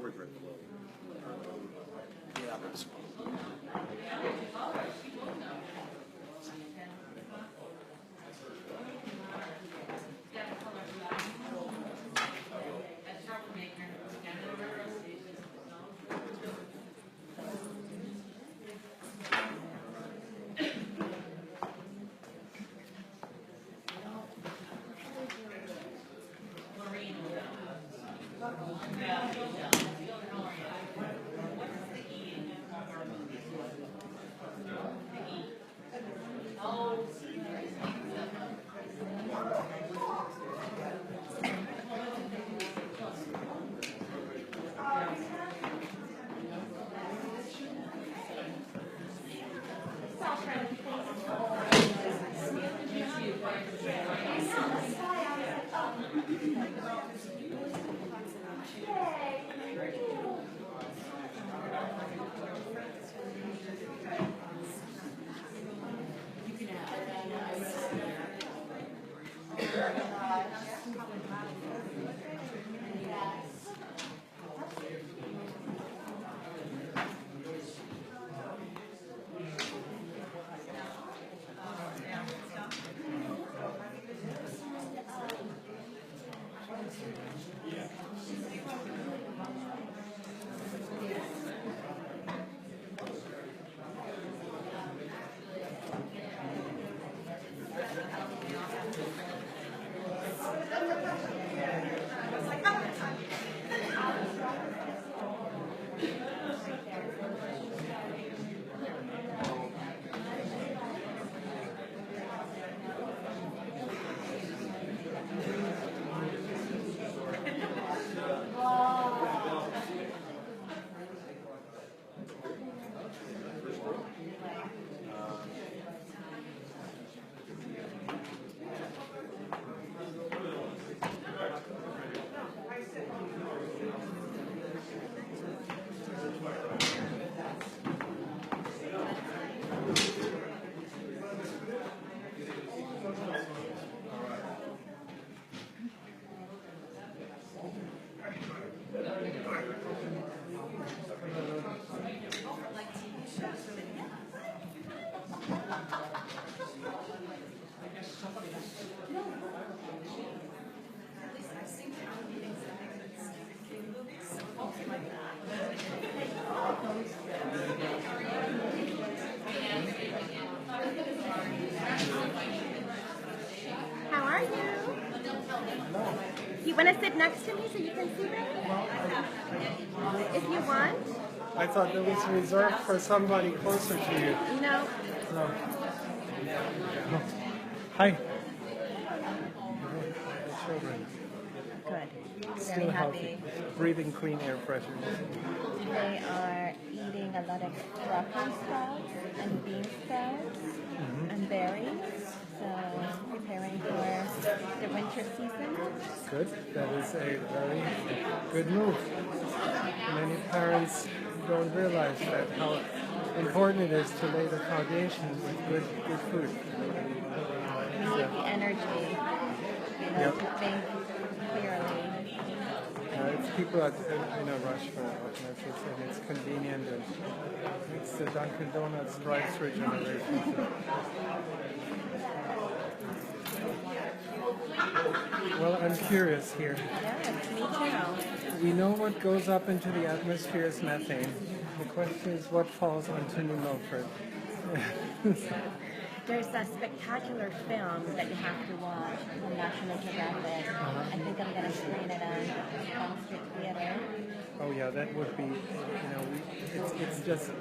Where's right below? Yeah, that's How are you? You want to sit next to me so you can see me? If you want. I thought that was reserved for somebody closer to you. No. No. Hi. Children. Good. Still Very healthy. happy. Breathing clean air fresher. They are eating a lot of broccoli sprouts and bean sprouts and berries. So preparing for the winter season. Good. That is a very good move. Many parents don't realize that how important it is to lay the foundation with good food. We need the energy, Yep. to think clearly. It's people are in a rush for alternatives, and it's convenient, and it's the Dunkin' Donuts drive-through generation. Well, I'm curious here. Yes, me too. We know what goes up into the atmosphere is methane. The question is what falls onto New Milford. There's a spectacular film that you have to watch from National Geographic. I think I'm going to screen it on Street Theater. Oh yeah, that would be, it's just,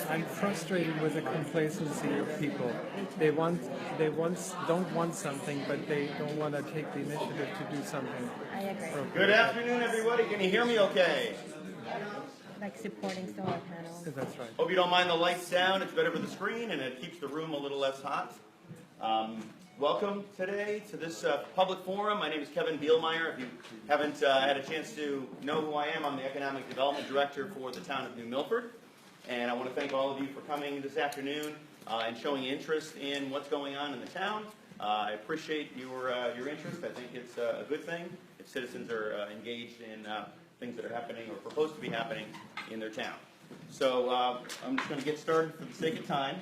I'm frustrated with the complacency of people. They don't want something, but they don't want to take the initiative to do something. I agree. Good afternoon, everybody. Can you hear me okay? Like supporting solar panels. That's right. Hope you don't mind the lights down. It's better for the screen, and it keeps the room a little less hot. Welcome today to this public forum. My name is Kevin Bielmeyer. If you haven't had a chance to know who I am, I'm the Economic Development Director for the town of New Milford. And I want to thank all of you for coming this afternoon and showing interest in what's going on in the town. I appreciate your interest. I think it's a good thing if citizens are engaged in things that are happening or proposed to be happening in their town. So I'm just going to get started for the sake of time.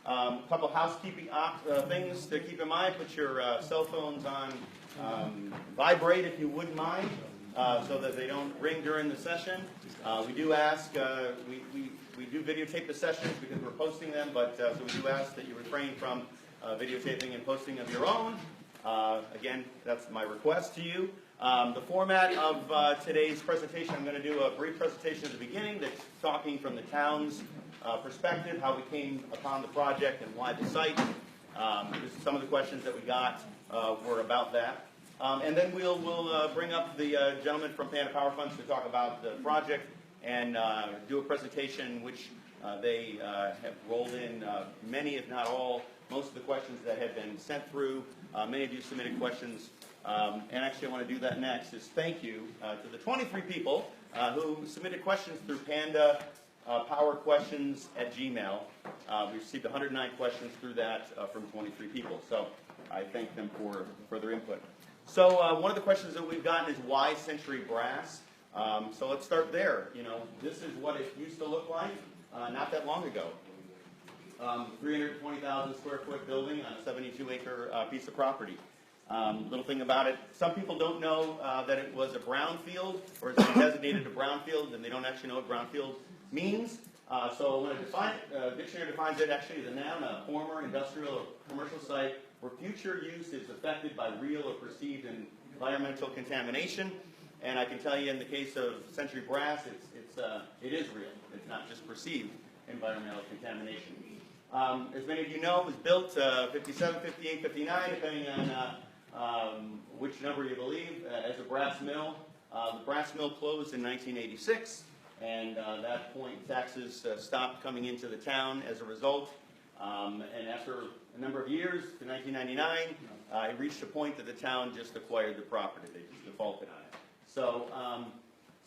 A couple housekeeping things to keep in mind. Put your cell phones on vibrate if you wouldn't mind, so that they don't ring during the session. We do ask, we do videotape the sessions because we're posting them, but so we do ask that you refrain from videotaping and posting of your own. Again, that's my request to you. The format of today's presentation, I'm going to do a brief presentation at the beginning that's talking from the town's perspective, how we came upon the project and why the site. Some of the questions that we got were about that. And then we'll bring up the gentleman from Panda Power Funds to talk about the project and do a presentation in which they have rolled in many, if not all, most of the questions that have been sent through. Many of you submitted questions. And actually I want to do that next, is thank you to the 23 people who submitted questions through Panda Power Questions at Gmail. We received 109 questions through that from 23 people. So I thank them for their input. So one of the questions that we've gotten is why Century Brass? So let's start there. You know, this is what it used to look like not that long ago. 320,000 square foot building on a 72-acre piece of property. Little thing about it, some people don't know that it was a brownfield, or it's been designated a brownfield, and they don't actually know what brownfield means. So when it defines it, dictionary defines it actually as a noun, a former industrial or commercial site where future use is affected by real or perceived environmental contamination. And I can tell you in the case of Century Brass, it is real. It's not just perceived environmental contamination. As many of you know, it was built 57, 58, 59, depending on which number you believe, as a brass mill. The brass mill closed in 1986, and at that point taxes stopped coming into the town as a result. And after a number of years, to 1999, it reached a point that the town just acquired the property. They just defaulted on it. So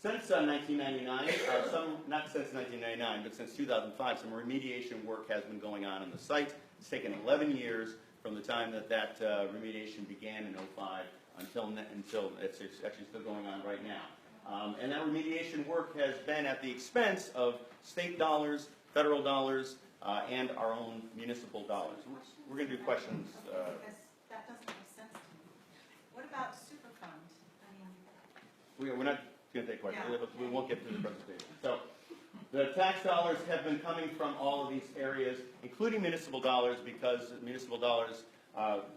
since 1999, not since 1999, but since 2005, some remediation work has been going on the site. It's taken 11 years from the time that remediation began in 2005 until it's actually still going on right now. And that remediation work has been at the expense of state dollars, federal dollars, and our own municipal dollars. We're going to do questions. That doesn't make sense to me. What about Superfund? We're not going to take questions. Yeah. We won't get through the presentation. So the tax dollars have been coming from all of these areas, including municipal dollars, because municipal dollars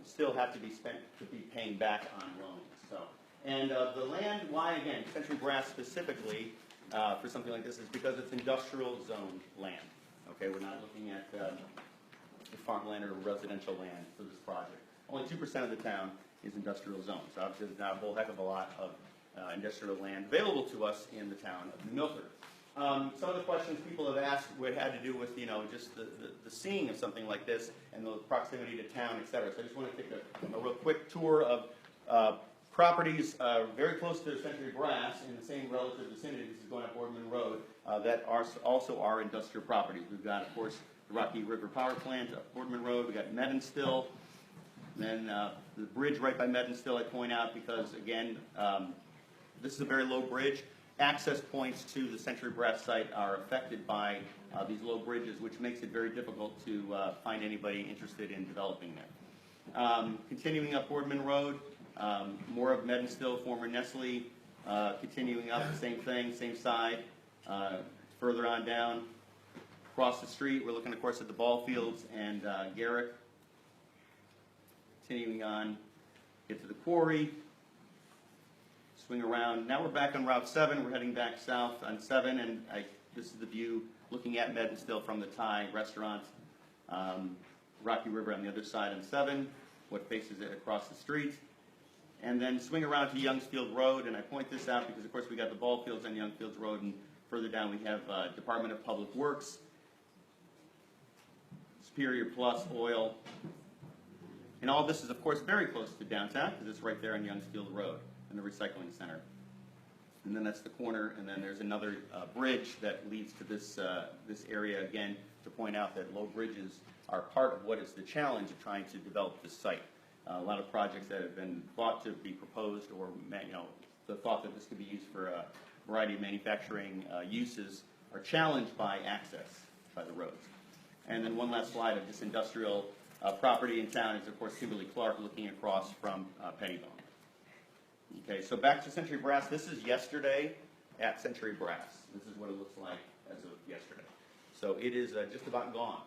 still have to be spent to be paying back on loans. So, and the land, why again, Century Brass specifically for something like this is because it's industrial zone land. Okay, we're not looking at farmland or residential land for this project. Only 2% of the town is industrial zone. So obviously there's not a whole heck of a lot of industrial land available to us in the town of Milford. Some of the questions people have asked had to do with, you know, just the seeing of something like this and the proximity to town, et cetera. So I just want to take a real quick tour of properties very close to Century Brass in the same relative vicinity. This is going up Boardman Road that are also our industrial properties. We've got, of course, the Rocky River Power Plant up Boardman Road. We've got Medenstill. Then the bridge right by Medenstill I point out because, again, this is a very low bridge. Access points to the Century Brass site are affected by these low bridges, which makes it very difficult to find anybody interested in developing there. Continuing up Boardman Road, more of Medenstill, former Nestle. Continuing up, the same thing, same side. Further on down, across the street, we're looking, of course, at the ball fields and Garrick. Continuing on, get to the quarry. Swing around. Now we're back on Route 7. We're heading back south on 7, and this is the view looking at Medenstill from the Thai restaurant. Rocky River on the other side on 7, what faces it across the street. And then swing around to Youngsfield Road, and I point this out because, of course, we got the ball fields on Youngsfield Road, and further down we have Department of Public Works, Superior Plus, Oil. And all this is, of course, very close to downtown because it's right there on Youngsfield Road and the recycling center. And then that's the corner, and then there's another bridge that leads to this area again to point out that low bridges are part of what is the challenge of trying to develop this site. A lot of projects that have been thought to be proposed, or the thought that this could be used for variety of manufacturing uses are challenged by access by the roads. And then one last slide of this industrial property in town is, of course, Kimberly Clark looking across from Pettibone. Okay, so back to Century Brass. This is yesterday at Century Brass. This is what it looks like as of yesterday. So it is just about gone.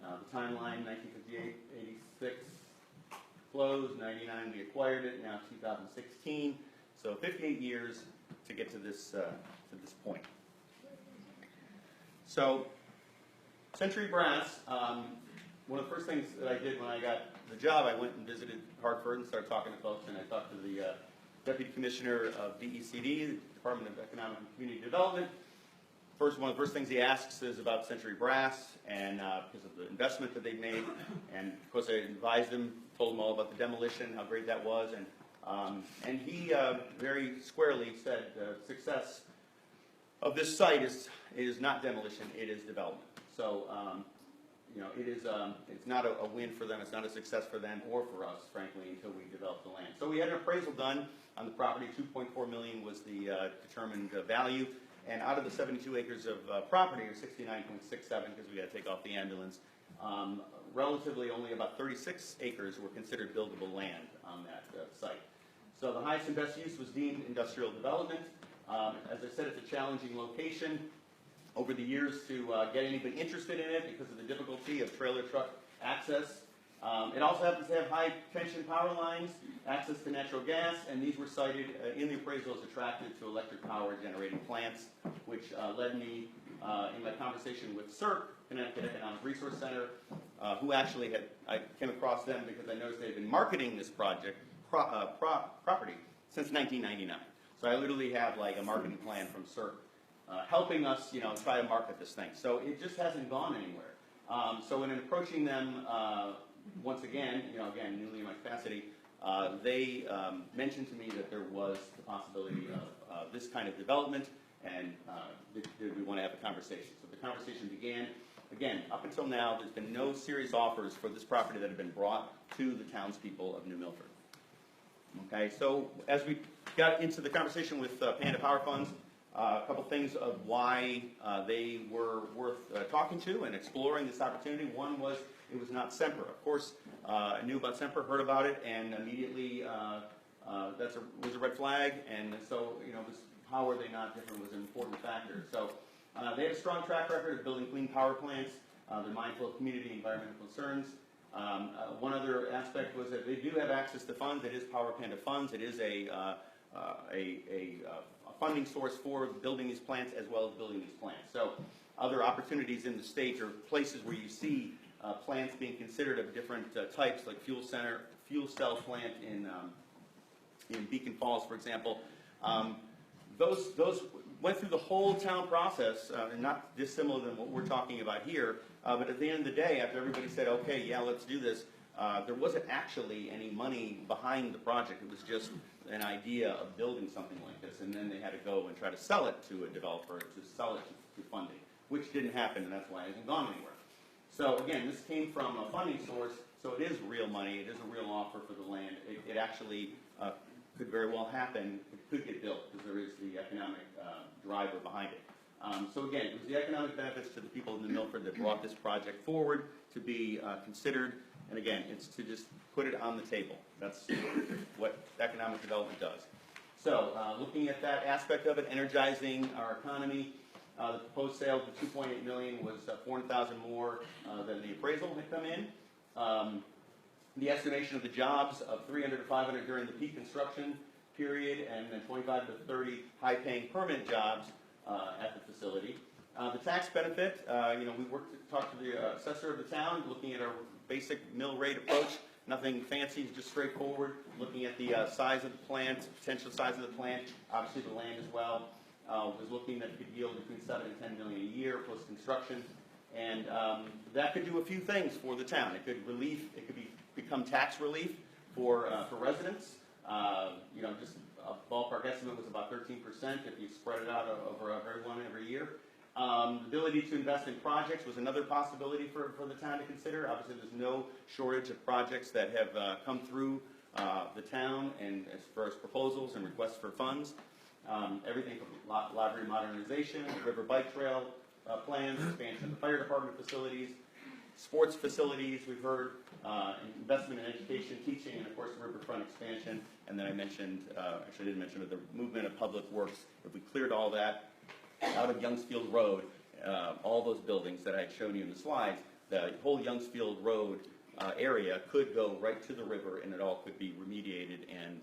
The timeline, 1958, 86, closed, 99 we acquired it, now 2016. So 58 years to get to this point. So Century Brass, one of the first things that I did when I got the job, I went and visited Hartford and started talking to folks, and I talked to the Deputy Commissioner of DECD, the Department of Economic and Community Development. One of the first things he asks is about Century Brass, and because of the investment that they made, and of course I advised him, told him all about the demolition, how great that was, and he very squarely said success of this site is not demolition, it is development. So it's not a win for them, it's not a success for them or for us, frankly, until we develop the land. So we had an appraisal done on the property. $2.4 million was the determined value. And out of the 72 acres of property, or 69.67, because we got to take off the ambulance, relatively only about 36 acres were considered buildable land on that site. So the highest and best use was deemed industrial development. As I said, it's a challenging location. Over the years to get anybody interested in it because of the difficulty of trailer truck access. It also happens to have high tension power lines, access to natural gas, and these were cited in the appraisal as attractive to electric power generating plants, which led me in my conversation with CERC, Connecticut Economic Resource Center, who actually I came across them because I noticed they'd been marketing this property since 1999. So I literally have like a marketing plan from CERC helping us, try to market this thing. So it just hasn't gone anywhere. So in approaching them, once again, newly in my capacity, they mentioned to me that there was the possibility of this kind of development, and we want to have a conversation. So the conversation began. Again, up until now, there's been no serious offers for this property that have been brought to the townspeople of New Milford. Okay, so as we got into the conversation with Panda Power Funds, a couple things of why they were worth talking to and exploring this opportunity. One was it was not Semper. Of course, I knew about Semper, heard about it, and immediately that was a red flag. And so, how are they not different was an important factor. So they have a strong track record of building clean power plants. They're mindful of community and environmental concerns. One other aspect was that they do have access to funds. It is Power Panda Funds. It is a funding source for building these plants as well as building these plants. So other opportunities in the state are places where you see plants being considered of different types, like fuel cell plant in Beacon Falls, for example. Those went through the whole town process, and not dissimilar than what we're talking about here. But at the end of the day, after everybody said, okay, yeah, let's do this, there wasn't actually any money behind the project. It was just an idea of building something like this, and then they had to go and try to sell it to a developer, to sell it to funding, which didn't happen, and that's why it hasn't gone anywhere. So again, this came from a funding source, so it is real money, it is a real offer for the land. It actually could very well happen, it could get built, because there is the economic driver behind it. So again, it was the economic benefits to the people of New Milford that brought this project forward to be considered. And again, it's to just put it on the table. That's what economic development does. So looking at that aspect of it, energizing our economy, the proposed sale of $2.8 million was $400,000 more than the appraisal had come in. The estimation of the jobs of 300 to 500 during the peak construction period, and then 25 to 30 high-paying permanent jobs at the facility. The tax benefit, we talked to the assessor of the town, looking at our basic mill rate approach. Nothing fancy, just straightforward. Looking at the size of the plant, potential size of the plant, obviously the land as well. Was looking that it could yield between $7 and $10 million a year post construction, and that could do a few things for the town. It could become tax relief for residents. Just a ballpark estimate was about 13% if you spread it out over everyone every year. The ability to invest in projects was another possibility for the town to consider. Obviously, there's no shortage of projects that have come through the town, and as far as proposals and requests for funds. Everything from library modernization, river bike trail plans, expansion of the fire department facilities, sports facilities, we've heard, investment in education, teaching, and of course riverfront expansion. And then I mentioned, actually I didn't mention, but the movement of public works. If we cleared all that out of Youngsfield Road, all those buildings that I had shown you in the slides, the whole Youngsfield Road area could go right to the river, and it all could be remediated and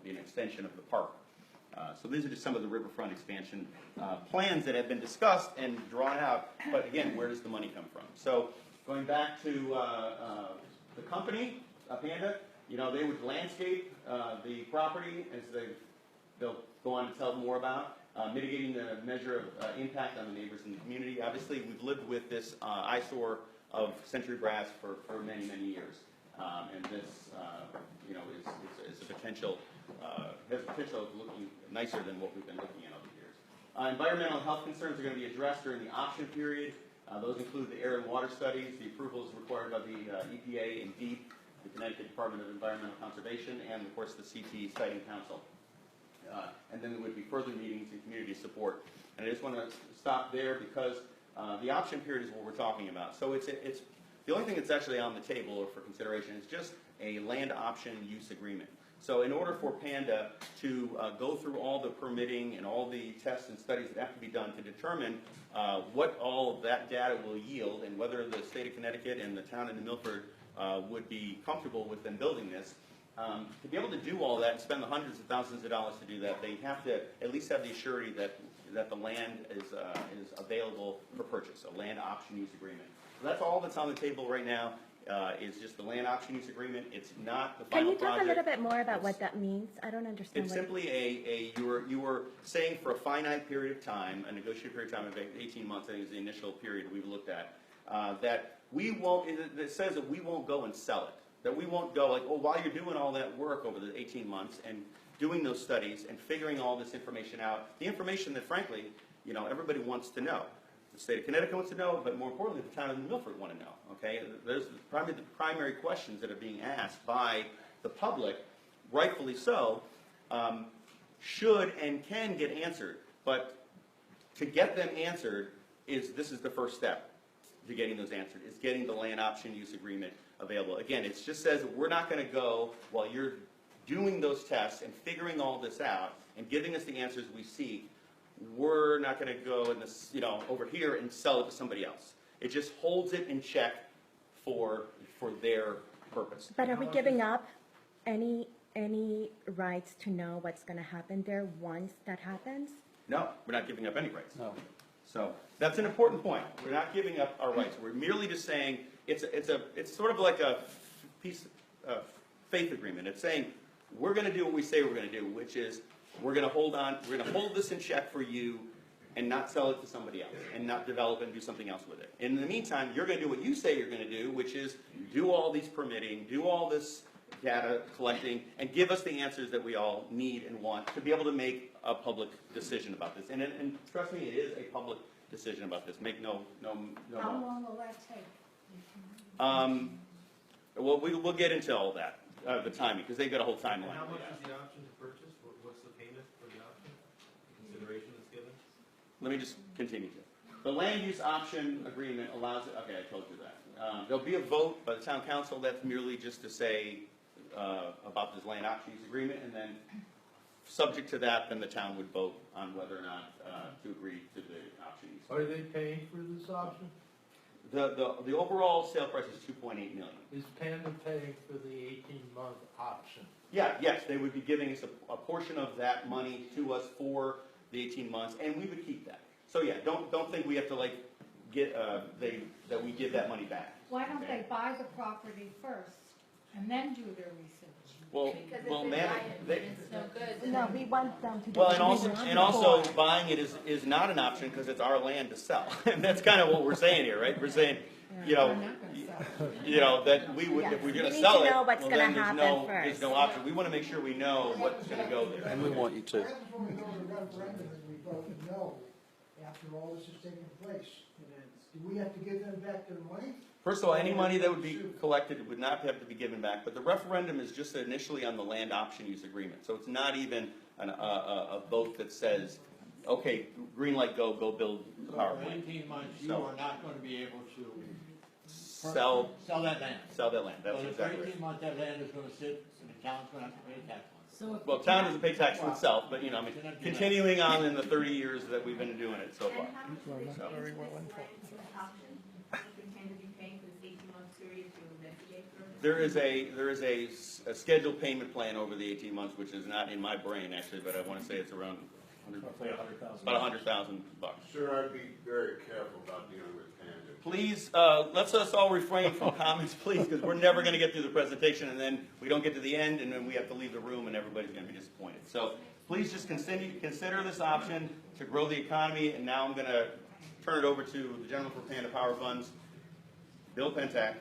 be an extension of the park. So these are just some of the riverfront expansion plans that have been discussed and drawn out. But again, where does the money come from? So going back to the company, Panda, they would landscape the property as they'll go on to tell more about. Mitigating the measure of impact on the neighbors in the community. Obviously, we've lived with this eyesore of Century Brass for many, many years. And this, is a potential, has potential of looking nicer than what we've been looking at over the years. Environmental and health concerns are going to be addressed during the option period. Those include the air and water studies, the approvals required by the EPA and DEEP, the Connecticut Department of Environmental Conservation, and of course the CT Siting Council. And then there would be further meetings and community support. And I just want to stop there because the option period is what we're talking about. So it's the only thing that's actually on the table or for consideration is just a land option use agreement. So in order for Panda to go through all the permitting and all the tests and studies that have to be done to determine what all of that data will yield and whether the state of Connecticut and the town of New Milford would be comfortable with them building this, to be able to do all that and spend the hundreds of thousands of dollars to do that, they have to at least have the surety that the land is available for purchase, a land option use agreement. So that's all that's on the table right now. Is just the land option use agreement. It's not the final project. Can you talk a little bit more about what that means? I don't understand. It's simply you were saying for a finite period of time, a negotiated period of time of 18 months, I think is the initial period we've looked at, that we won't, it says that we won't go and sell it. That we won't go like, oh, while you're doing all that work over the 18 months and doing those studies and figuring all this information out, the information that frankly, everybody wants to know. The state of Connecticut wants to know, but more importantly, the town of New Milford want to know. Okay, there's probably the primary questions that are being asked by the public, rightfully so, should and can get answered. But to get them answered this is the first step to getting those answered. Is getting the land option use agreement available. Again, it just says that we're not going to go while you're doing those tests and figuring all this out and giving us the answers we seek. We're not going to go in this, over here and sell it to somebody else. It just holds it in check for their purpose. But are we giving up any rights to know what's going to happen there once that happens? No, we're not giving up any rights. No. So that's an important point. We're not giving up our rights. We're merely just saying it's sort of like a piece of faith agreement. It's saying we're going to do what we say we're going to do, which is we're going to hold this in check for you and not sell it to somebody else and not develop and do something else with it. In the meantime, you're going to do what you say you're going to do, which is do all these permitting, do all this data collecting, and give us the answers that we all need and want to be able to make a public decision about this. And trust me, it is a public decision about this. Make no. How long will that take? Well, we'll get into all that, the timing, because they've got a whole timeline. And how much is the option to purchase? What's the payment for the option? The consideration that's given? Let me just continue. The land use option agreement allows it. Okay, I told you that. There'll be a vote by the town council. That's merely just to say about this land option use agreement, and then subject to that, then the town would vote on whether or not to agree to the option use. Are they paying for this option? The overall sale price is $2.8 million. Is Panda paying for the 18-month option? Yes, they would be giving us a portion of that money to us for the 18 months, and we would keep that. So yeah, don't think we have to that we give that money back. Why don't they buy the property first and then do their research? Well, man, It's no good. No, we want them to do well, it. and also buying it is not an option because it's our land to sell, and that's kind of what we're saying here, right? We're saying, that we would if we're going to sell it, what's well, gonna then happen there's no option. We want to make sure we know what's going to go there. And we want you to. Right before we go to the referendum and we vote no, after all this has taken place, do we have to give them back their money? First of all, any money that would be collected would not have to be given back, but the referendum is just initially on the land option use agreement. So it's not even a vote that says, okay, green light, go build the So power for plant. 18 months, you So- are not going to be able to Sell that land. that land, that's So exactly for right. 18 months, that land is going to sit, and the town's going to have to pay tax on it. Well, town doesn't pay tax on itself, but you know, I mean, continuing on in the 30 years that we've been doing it so far. People are not very well informed. There is a scheduled payment plan over the 18 months, which is not in my brain actually, but I want to say it's around about $100,000. Sir, I'd be very careful about dealing with Panda. Please, let's us all refrain from comments, please, because we're never going to get through the presentation, and then we don't get to the end, and then we have to leave the room, and everybody's going to be disappointed. So please just consider this option to grow the economy, and now I'm going to turn it over to the gentleman for Panda Power Funds, Bill Pentak,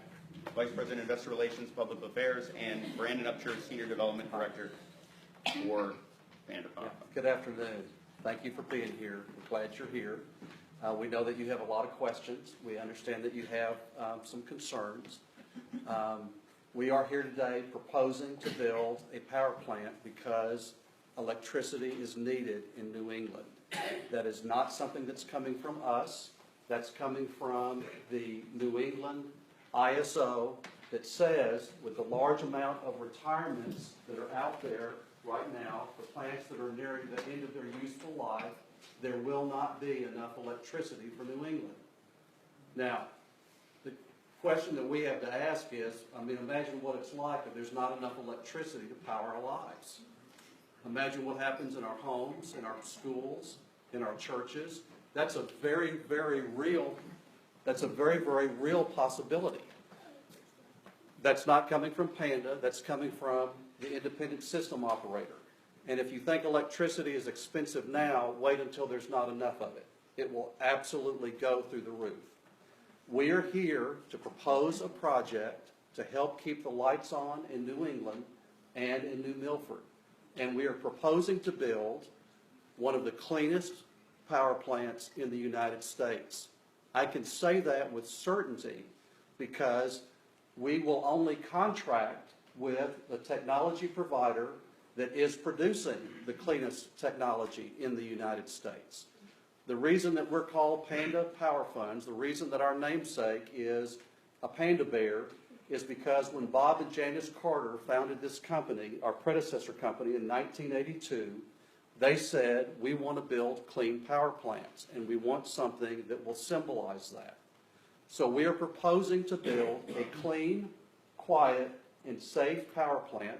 Vice President, Investor Relations, Public Affairs, and Brandon Upchurch, Senior Development Director for Panda Power Funds. Good afternoon. Thank you for being here. We're glad you're here. We know that you have a lot of questions. We understand that you have some concerns. We are here today proposing to build a power plant because electricity is needed in New England. That is not something that's coming from us. That's coming from the New England ISO that says with the large amount of retirements that are out there right now for plants that are nearing the end of their useful life, there will not be enough electricity for New England. Now, the question that we have to ask is, I mean, imagine what it's like if there's not enough electricity to power our lives. Imagine what happens in our homes, in our schools, in our churches. That's a very, very real possibility. That's not coming from Panda, that's coming from the independent system operator. And if you think electricity is expensive now, wait until there's not enough of it. It will absolutely go through the roof. We are here to propose a project to help keep the lights on in New England and in New Milford. And we are proposing to build one of the cleanest power plants in the United States. I can say that with certainty because we will only contract with the technology provider that is producing the cleanest technology in the United States. The reason that we're called Panda Power Funds, the reason that our namesake is a panda bear, is because when Bob and Janice Carter founded this company, our predecessor company in 1982, they said, we want to build clean power plants, and we want something that will symbolize that. So we are proposing to build a clean, quiet, and safe power plant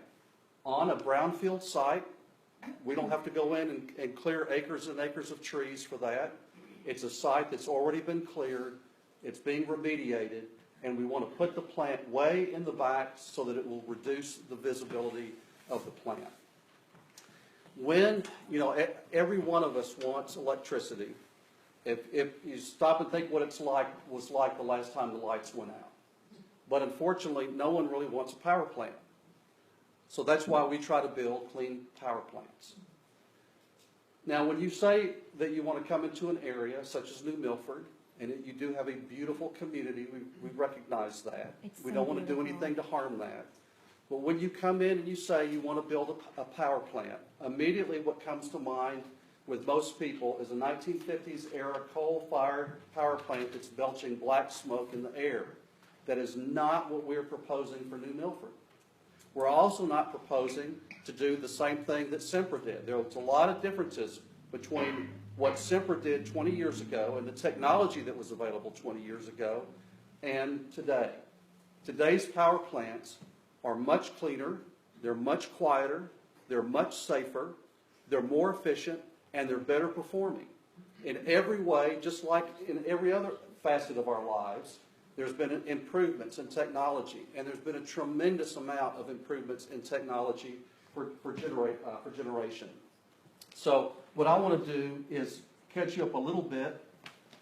on a brownfield site. We don't have to go in and clear acres and acres of trees for that. It's a site that's already been cleared, it's being remediated, and we want to put the plant way in the back so that it will reduce the visibility of the plant. When, you know, every one of us wants electricity. If you stop and think what it was like the last time the lights went out. But unfortunately, no one really wants a power plant. So that's why we try to build clean power plants. Now, when you say that you want to come into an area such as New Milford, and you do have a beautiful community, we recognize that. It's We so don't want to do beautiful. anything to harm that. But when you come in and you say you want to build a power plant, immediately what comes to mind with most people is a 1950s era coal-fired power plant that's belching black smoke in the air. That is not what we're proposing for New Milford. We're also not proposing to do the same thing that Sempra did. There's a lot of differences between what Sempra did 20 years ago and the technology that was available 20 years ago and today. Today's power plants are much cleaner, they're much quieter, they're much safer, they're more efficient, and they're better performing. In every way, just like in every other facet of our lives, there's been improvements in technology, and there's been a tremendous amount of improvements in technology for generation. So what I want to do is catch you up a little bit.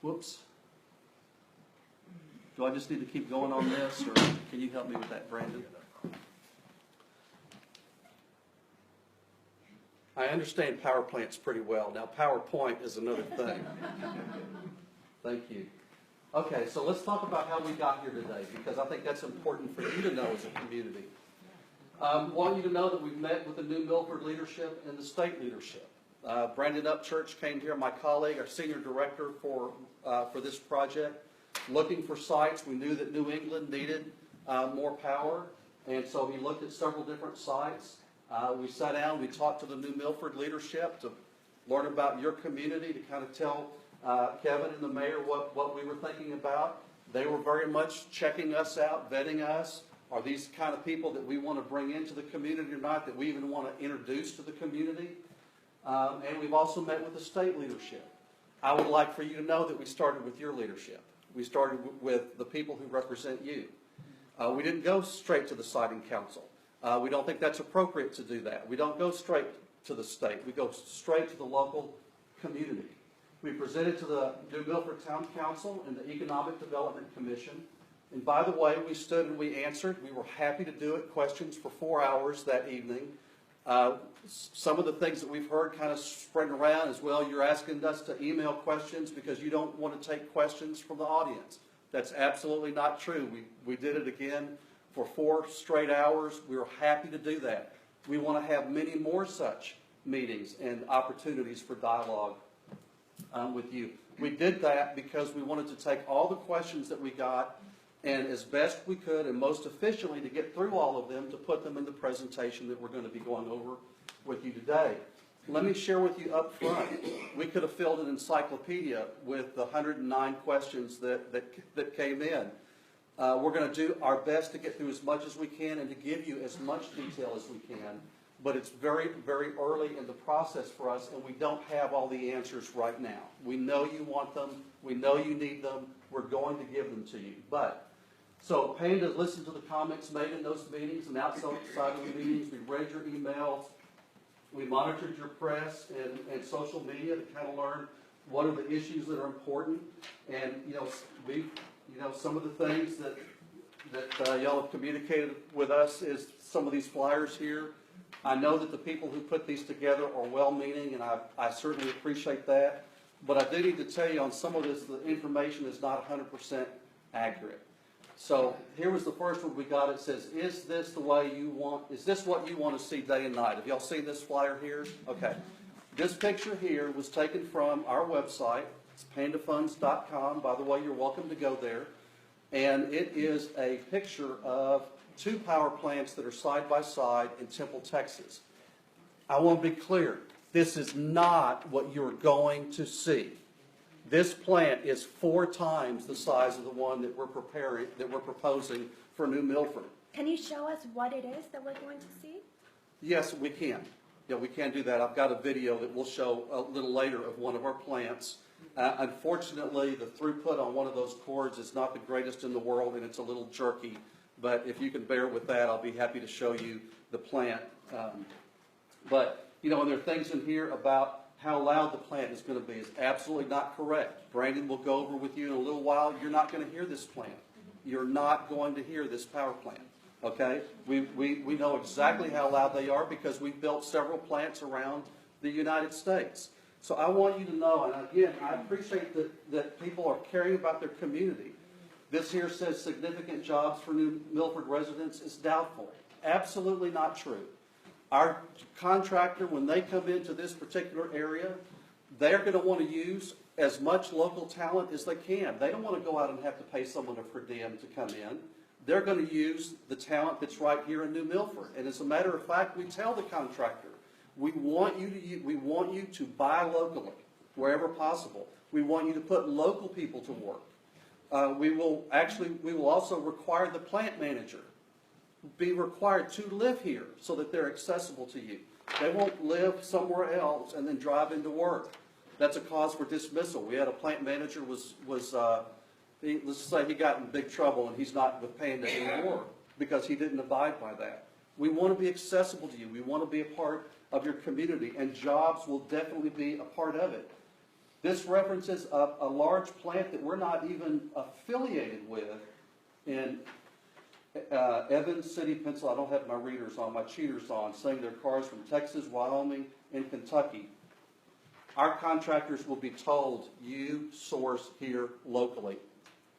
Whoops. Do I just need to keep going on this, or can you help me with that, Brandon? I understand power plants pretty well. Now, PowerPoint is another thing. Thank you. Okay, so let's talk about how we got here today, because I think that's important for you to know as a community. Want you to know that we've met with the new Milford leadership and the state leadership. Brandon Upchurch came here, my colleague, our senior director for this project, looking for sites. We knew that New England needed more power, and so he looked at several different sites. We sat down, we talked to the new Milford leadership to learn about your community, to kind of tell Kevin and the mayor what we were thinking about. They were very much checking us out, vetting us. Are these kind of people that we want to bring into the community or not, that we even want to introduce to the community? And we've also met with the state leadership. I would like for you to know that we started with your leadership. We started with the people who represent you. We didn't go straight to the siting council. We don't think that's appropriate to do that. We don't go straight to the state. We go straight to the local community. We presented to the New Milford Town Council and the Economic Development Commission. And by the way, we stood and we answered. We were happy to do it, questions for 4 hours that evening. Some of the things that we've heard kind of spreading around as well, you're asking us to email questions because you don't want to take questions from the audience. That's absolutely not true. We did it again for 4 straight hours. We were happy to do that. We want to have many more such meetings and opportunities for dialogue with you. We did that because we wanted to take all the questions that we got and as best we could and most efficiently to get through all of them to put them in the presentation that we're going to be going over with you today. Let me share with you up front, we could have filled an encyclopedia with the 109 questions that came in. We're going to do our best to get through as much as we can and to give you as much detail as we can, but it's very, very early in the process for us and we don't have all the answers right now. We know you want them, we know you need them, we're going to give them to you. So Panda listened to the comments made in those meetings and outside of the meetings. We read your emails. We monitored your press and social media to kind of learn what are the issues that are important. And, some of the things that y'all have communicated with us is some of these flyers here. I know that the people who put these together are well-meaning, and I certainly appreciate that. But I do need to tell you on some of this, the information is not 100% accurate. So here was the first one we got. It says, is this the way you want, is this what you want to see day and night? Have y'all seen this flyer here? Okay. This picture here was taken from our website. It's pandafunds.com. By the way, you're welcome to go there. And it is a picture of 2 power plants that are side by side in Temple, Texas. I want to be clear. This is not what you're going to see. This plant is 4 times the size of the one that we're proposing for New Milford. Can you show us what it is that we're going to see? Yes, we can. Yeah, we can do that. I've got a video that we'll show a little later of one of our plants. Unfortunately, the throughput on one of those cords is not the greatest in the world, and it's a little jerky. But if you can bear with that, I'll be happy to show you the plant. And there are things in here about how loud the plant is going to be is absolutely not correct. Brandon will go over with you in a little while. You're not going to hear this plant. You're not going to hear this power plant. Okay? We know exactly how loud they are because we've built several plants around the United States. So I want you to know, and again, I appreciate that people are caring about their community. This here says significant jobs for New Milford residents is doubtful. Absolutely not true. Our contractor, when they come into this particular area, they're going to want to use as much local talent as they can. They don't want to go out and have to pay someone a per diem to come in. They're going to use the talent that's right here in New Milford. And as a matter of fact, we tell the contractor, we want you to buy locally wherever possible. We want you to put local people to work. We will also require the plant manager be required to live here so that they're accessible to you. They won't live somewhere else and then drive into work. That's a cause for dismissal. We had a plant manager let's say he got in big trouble and he's not with Panda anymore because he didn't abide by that. We want to be accessible to you. We want to be a part of your community, and jobs will definitely be a part of it. This references a large plant that we're not even affiliated with in Evans City, Pennsylvania. I don't have my readers on, my cheaters on, saying their cars from Texas, Wyoming, and Kentucky. Our contractors will be told, you source here locally.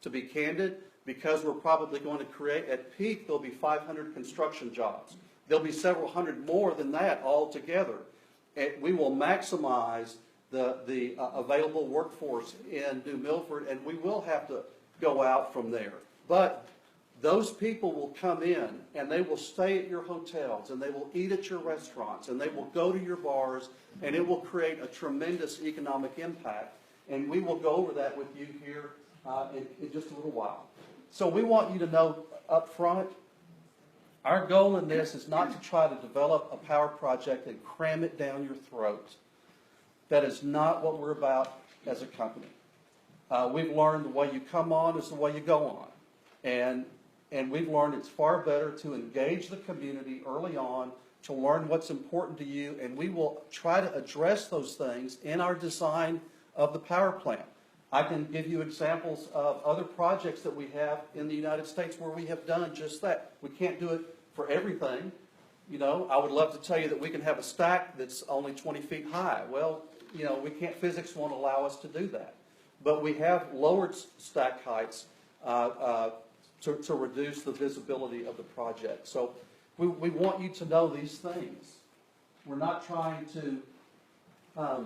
To be candid, because we're probably going to create, at peak, there'll be 500 construction jobs. There'll be several hundred more than that altogether. And we will maximize the available workforce in New Milford, and we will have to go out from there. But those people will come in, and they will stay at your hotels, and they will eat at your restaurants, and they will go to your bars, and it will create a tremendous economic impact. And we will go over that with you here in just a little while. So we want you to know up front, our goal in this is not to try to develop a power project and cram it down your throat. That is not what we're about as a company. We've learned the way you come on is the way you go on. And we've learned it's far better to engage the community early on, to learn what's important to you, and we will try to address those things in our design of the power plant. I can give you examples of other projects that we have in the United States where we have done just that. We can't do it for everything. You know, I would love to tell you that we can have a stack that's only 20 feet high. Well, you know, physics won't allow us to do that. But we have lowered stack heights to reduce the visibility of the project. So we want you to know these things. We're not trying to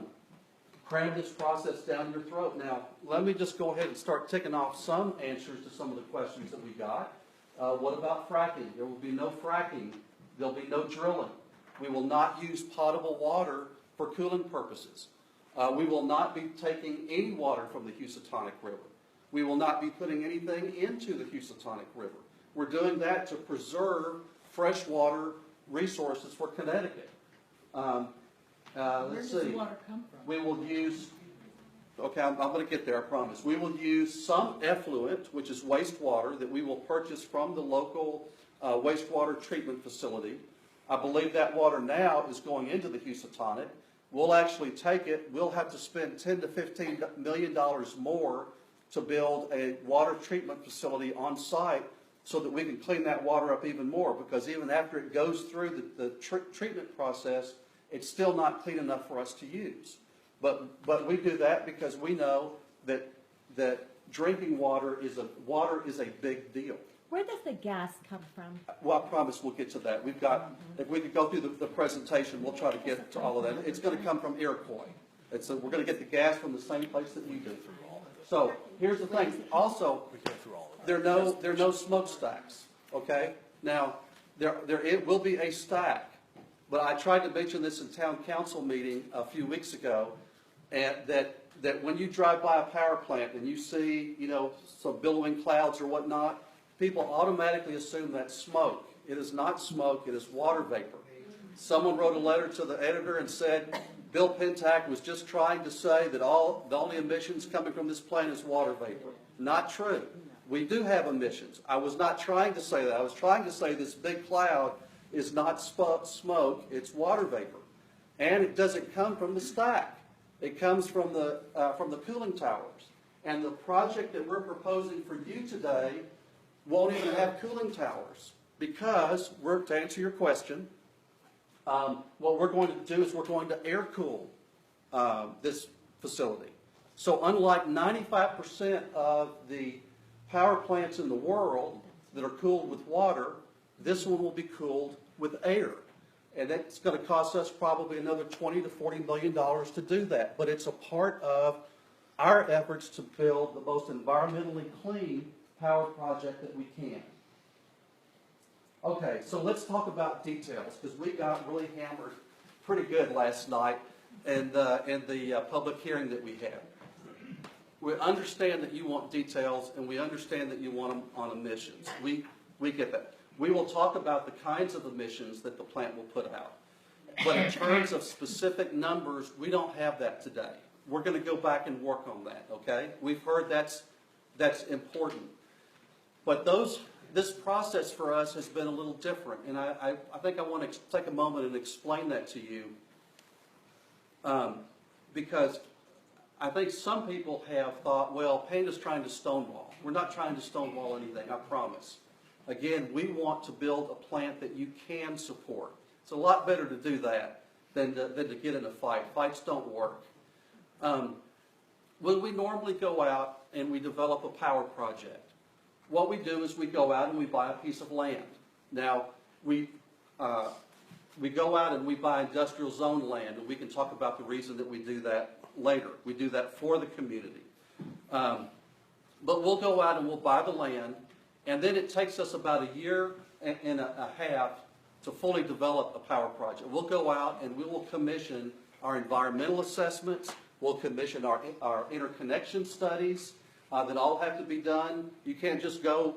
cram this process down your throat. Now, let me just go ahead and start ticking off some answers to some of the questions that we got. What about fracking? There will be no fracking. There'll be no drilling. We will not use potable water for cooling purposes. We will not be taking any water from the Housatonic River. We will not be putting anything into the Housatonic River. We're doing that to preserve freshwater resources for Connecticut. Let's see. Where does the water come from? We will use, okay, I'm going to get there, I promise. We will use some effluent, which is wastewater, that we will purchase from the local wastewater treatment facility. I believe that water now is going into the Housatonic. We'll actually take it. We'll have to spend $10 to $15 million more to build a water treatment facility on site so that we can clean that water up even more, because even after it goes through the treatment process, it's still not clean enough for us to use. But we do that because we know that drinking water is a big deal. Where does the gas come from? Well, I promise we'll get to that. We've got, if we could go through the presentation, we'll try to get to all of that. It's going to come from Iroquois. We're going to get the gas from the same place that you do. So here's the thing. Also, there are no smokestacks. Okay. Now it will be a stack, but I tried to mention this in town council meeting a few weeks ago, and that when you drive by a power plant and you see some billowing clouds or whatnot, people automatically assume that's smoke. It is not smoke, it is water vapor. Someone wrote a letter to the editor and said, Bill Pentak was just trying to say that the only emissions coming from this plant is water vapor. Not true. We do have emissions. I was not trying to say that. I was trying to say this big cloud is not smoke, it's water vapor. And it doesn't come from the stack. It comes from the cooling towers. And the project that we're proposing for you today won't even have cooling towers, because to answer your question, what we're going to do is we're going to air cool this facility. So unlike 95% of the power plants in the world that are cooled with water, this one will be cooled with air. And that's going to cost us probably another $20 to $40 million to do that. But it's a part of our efforts to build the most environmentally clean power project that we can. Okay, so let's talk about details, because we got really hammered pretty good last night in the public hearing that we had. We understand that you want details, and we understand that you want them on emissions. We get that. We will talk about the kinds of emissions that the plant will put out. But in terms of specific numbers, we don't have that today. We're going to go back and work on that, okay? We've heard that's important. But this process for us has been a little different, and I think I want to take a moment and explain that to you, because I think some people have thought, well, Panda's trying to stonewall. We're not trying to stonewall anything, I promise. Again, we want to build a plant that you can support. It's a lot better to do that than to get in a fight. Fights don't work. When we normally go out and we develop a power project, what we do is we go out and we buy a piece of land. Now, we we go out and we buy industrial zone land, and we can talk about the reason that we do that later. We do that for the community. But we'll go out and we'll buy the land, and then it takes us about a year and a half to fully develop a power project. We'll go out and we will commission our environmental assessments, we'll commission our interconnection studies that all have to be done. You can't just go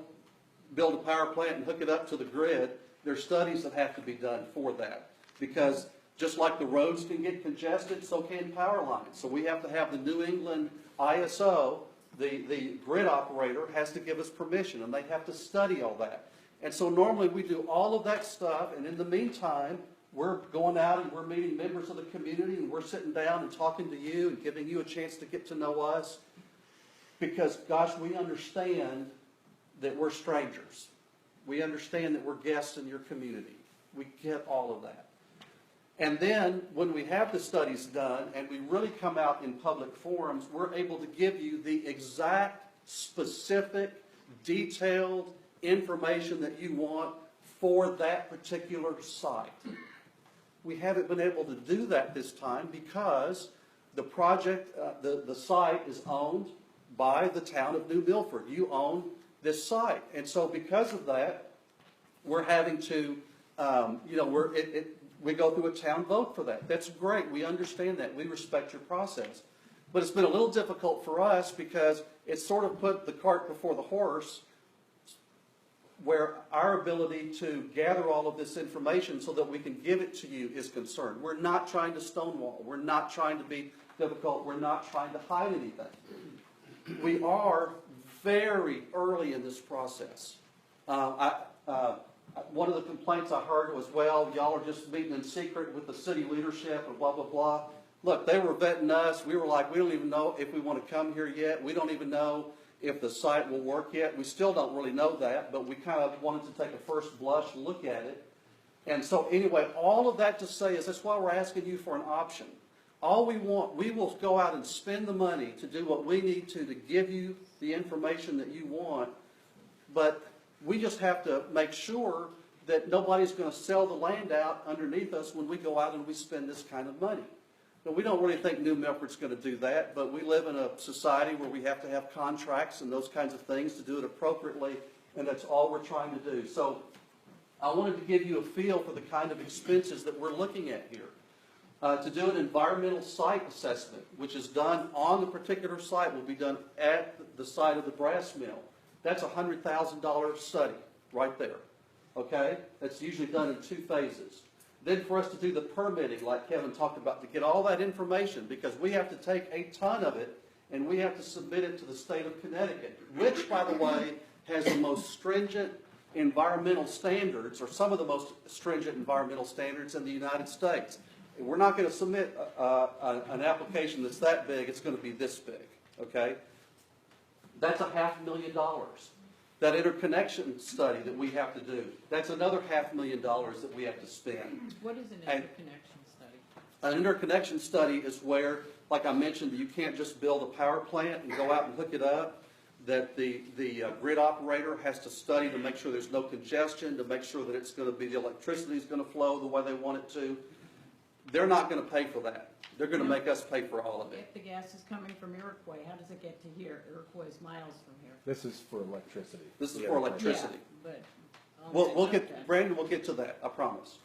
build a power plant and hook it up to the grid. There's studies that have to be done for that, because just like the roads can get congested, so can power lines. So we have to have the New England ISO, the grid operator has to give us permission, and they have to study all that. And so normally we do all of that stuff, and in the meantime, we're going out and we're meeting members of the community, and we're sitting down and talking to you and giving you a chance to get to know us. Because, gosh, we understand that we're strangers. We understand that we're guests in your community. We get all of that. And then, when we have the studies done and we really come out in public forums, we're able to give you the exact, specific, detailed information that you want for that particular site. We haven't been able to do that this time because the project, the site is owned by the town of New Milford. You own this site. And so because of that, we're having to, we go through a town vote for that. That's great. We understand that. We respect your process. But it's been a little difficult for us because it's sort of put the cart before the horse, where our ability to gather all of this information so that we can give it to you is concerned. We're not trying to stonewall. We're not trying to be difficult. We're not trying to hide anything. We are very early in this process. One of the complaints I heard was, well, y'all are just meeting in secret with the city leadership and blah, blah, blah. Look, they were vetting us. We were like, we don't even know if we want to come here yet. We don't even know if the site will work yet. We still don't really know that, but we kind of wanted to take a first blush look at it. And so anyway, all of that to say is that's why we're asking you for an option. All we want, we will go out and spend the money to do what we need to give you the information that you want, but we just have to make sure that nobody's going to sell the land out underneath us when we go out and we spend this kind of money. Now, we don't really think New Milford's going to do that, but we live in a society where we have to have contracts and those kinds of things to do it appropriately, and that's all we're trying to do. So I wanted to give you a feel for the kind of expenses that we're looking at here. To do an environmental site assessment, which is done on the particular site, will be done at the site of the brass mill. That's a $100,000 study right there, okay? That's usually done in 2 phases. Then for us to do the permitting, like Kevin talked about, to get all that information, because we have to take a ton of it and we have to submit it to the state of Connecticut, which, by the way, has the most stringent environmental standards, or some of the most stringent environmental standards in the United States. We're not going to submit an application that's that big. It's going to be this big, okay? That's $500,000. That interconnection study that we have to do, that's another $500,000 that we have to spend. What is an interconnection study? An interconnection study is where, like I mentioned, you can't just build a power plant and go out and hook it up. That the grid operator has to study to make sure there's no congestion, to make sure that it's going to be, the electricity is going to flow the way they want it to. They're not going to pay for that. They're going to make us pay for all of it. If the gas is coming from Iroquois, how does it get to here? Iroquois is miles from here. This is for electricity. This is for electricity. Yeah, but We'll get, Brandon, we'll get to that, I promise.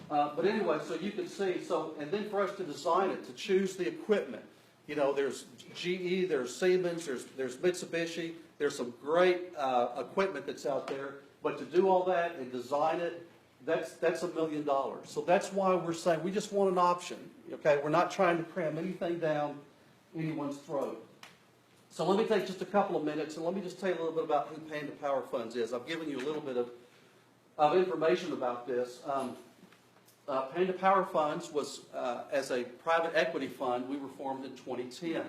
But anyway, so you can see, and then for us to design it, to choose the equipment, you know, there's GE, there's Siemens, there's Mitsubishi, there's some great equipment that's out there, but to do all that and design it, that's $1 million. So that's why we're saying we just want an option, okay? We're not trying to cram anything down anyone's throat. So let me take just a couple of minutes and let me just tell you a little bit about who Panda Power Funds is. I've given you a little bit of information about this. Panda Power Funds was, as a private equity fund, we were formed in 2010.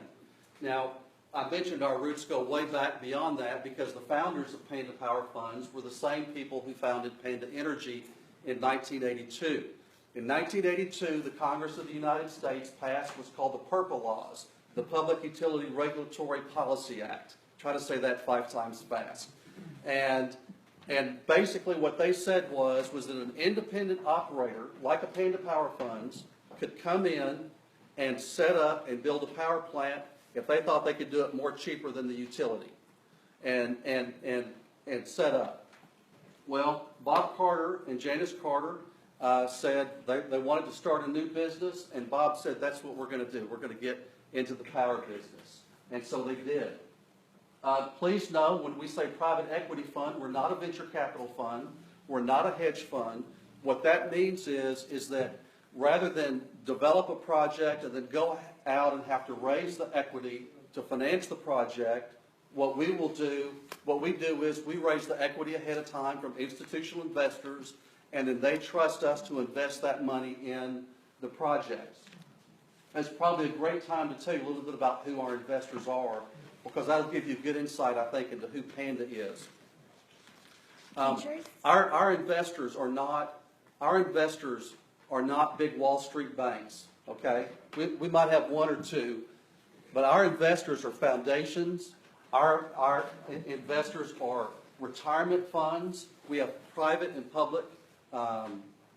Now, I mentioned our roots go way back beyond that because the founders of Panda Power Funds were the same people who founded Panda Energy in 1982. In 1982, the Congress of the United States passed what's called the PURPA laws, the Public Utility Regulatory Policy Act. Try to say that 5 times fast. And And basically what they said was that an independent operator, like a Panda Power Funds, could come in and set up and build a power plant if they thought they could do it more cheaper than the utility and set up. Well, Bob Carter and Janice Carter said they wanted to start a new business, and Bob said, that's what we're going to do. We're going to get into the power business. And so they did. Please know, when we say private equity fund, we're not a venture capital fund. We're not a hedge fund. What that means is that rather than develop a project and then go out and have to raise the equity to finance the project, what we do is we raise the equity ahead of time from institutional investors, and then they trust us to invest that money in the projects. It's probably a great time to tell you a little bit about who our investors are, because that'll give you good insight, I think, into who Panda is. Teachers? Our investors are not big Wall Street banks, okay? We might have one or two, but our investors are foundations. Our investors are retirement funds. We have private and public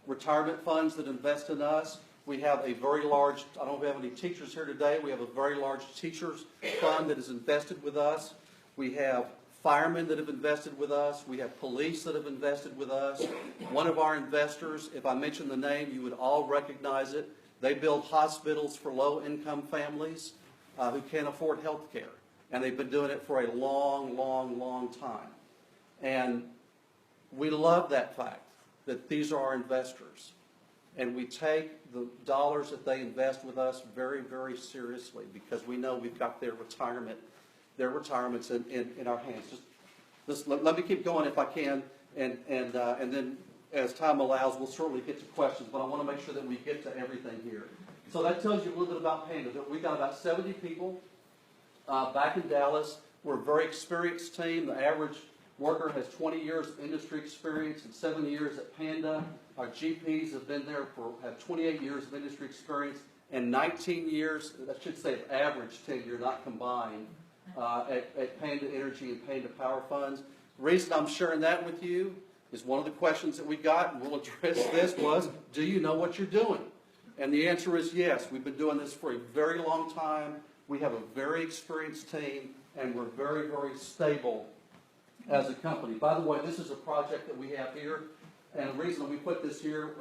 retirement funds that invest in us. We have a very large, I don't have any teachers here today, we have a very large teachers fund that is invested with us. We have firemen that have invested with us. We have police that have invested with us. One of our investors, if I mention the name, you would all recognize it. They build hospitals for low-income families who can't afford health care. And they've been doing it for a long, long, long time. And we love that fact, that these are our investors. And we take the dollars that they invest with us very, very seriously, because we know we've got their retirements in our hands. Just let me keep going if I can, and then as time allows, we'll certainly get to questions, but I want to make sure that we get to everything here. So that tells you a little bit about Panda. We've got about 70 people back in Dallas. We're a very experienced team. The average worker has 20 years of industry experience and 7 years at Panda. Our GPs have 28 years of industry experience and 19 years, I should say average tenure, not combined, at Panda Energy and Panda Power Funds. The reason I'm sharing that with you is one of the questions that we got, and we'll address this, was, do you know what you're doing? And the answer is yes. We've been doing this for a very long time. We have a very experienced team, and we're very, very stable as a company. By the way, this is a project that we have here, and the reason we put this here,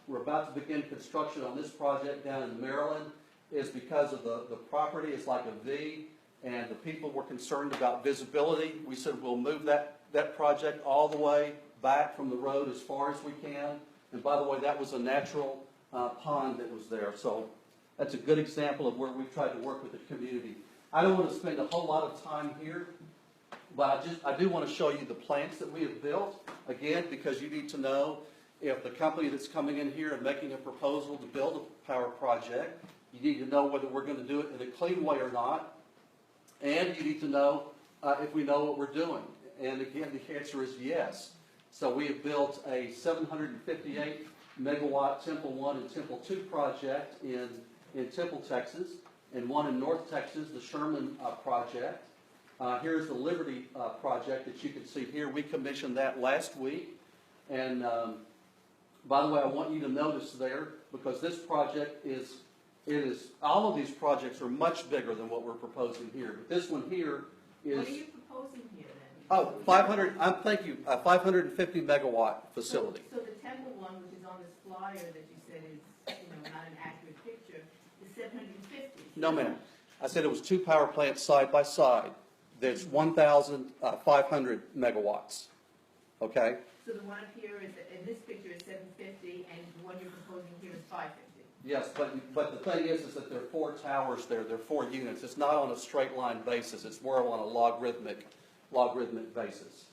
we're about to begin construction on this project down in Maryland, is because of the property is like a V, and the people were concerned about visibility. We said we'll move that project all the way back from the road as far as we can. And by the way, that was a natural pond that was there. So that's a good example of where we've tried to work with the community. I don't want to spend a whole lot of time here, but I do want to show you the plants that we have built, again, because you need to know if the company that's coming in here and making a proposal to build a power project, you need to know whether we're going to do it in a clean way or not, and you need to know if we know what we're doing. And again, the answer is yes. So we have built a 758 megawatt Temple 1 and Temple 2 project in Temple, Texas, and one in North Texas, the Sherman project. Here's the Liberty project that you can see here. We commissioned that last week. And by the way, I want you to notice there, because this project all of these projects are much bigger than what we're proposing here. But this one here is... What are you proposing here then? Oh, 550 megawatt facility. So the Temple one, which is on this flyer that you said is, not an accurate picture, is 750. No, ma'am. I said it was two power plants side by side. That's 1,500 megawatts. Okay? So the one up here is, in this picture is 750, and the one you're proposing here is 550. Yes, but the thing is that there are four towers there. There are 4 units. It's not on a straight line basis. It's more on a logarithmic basis.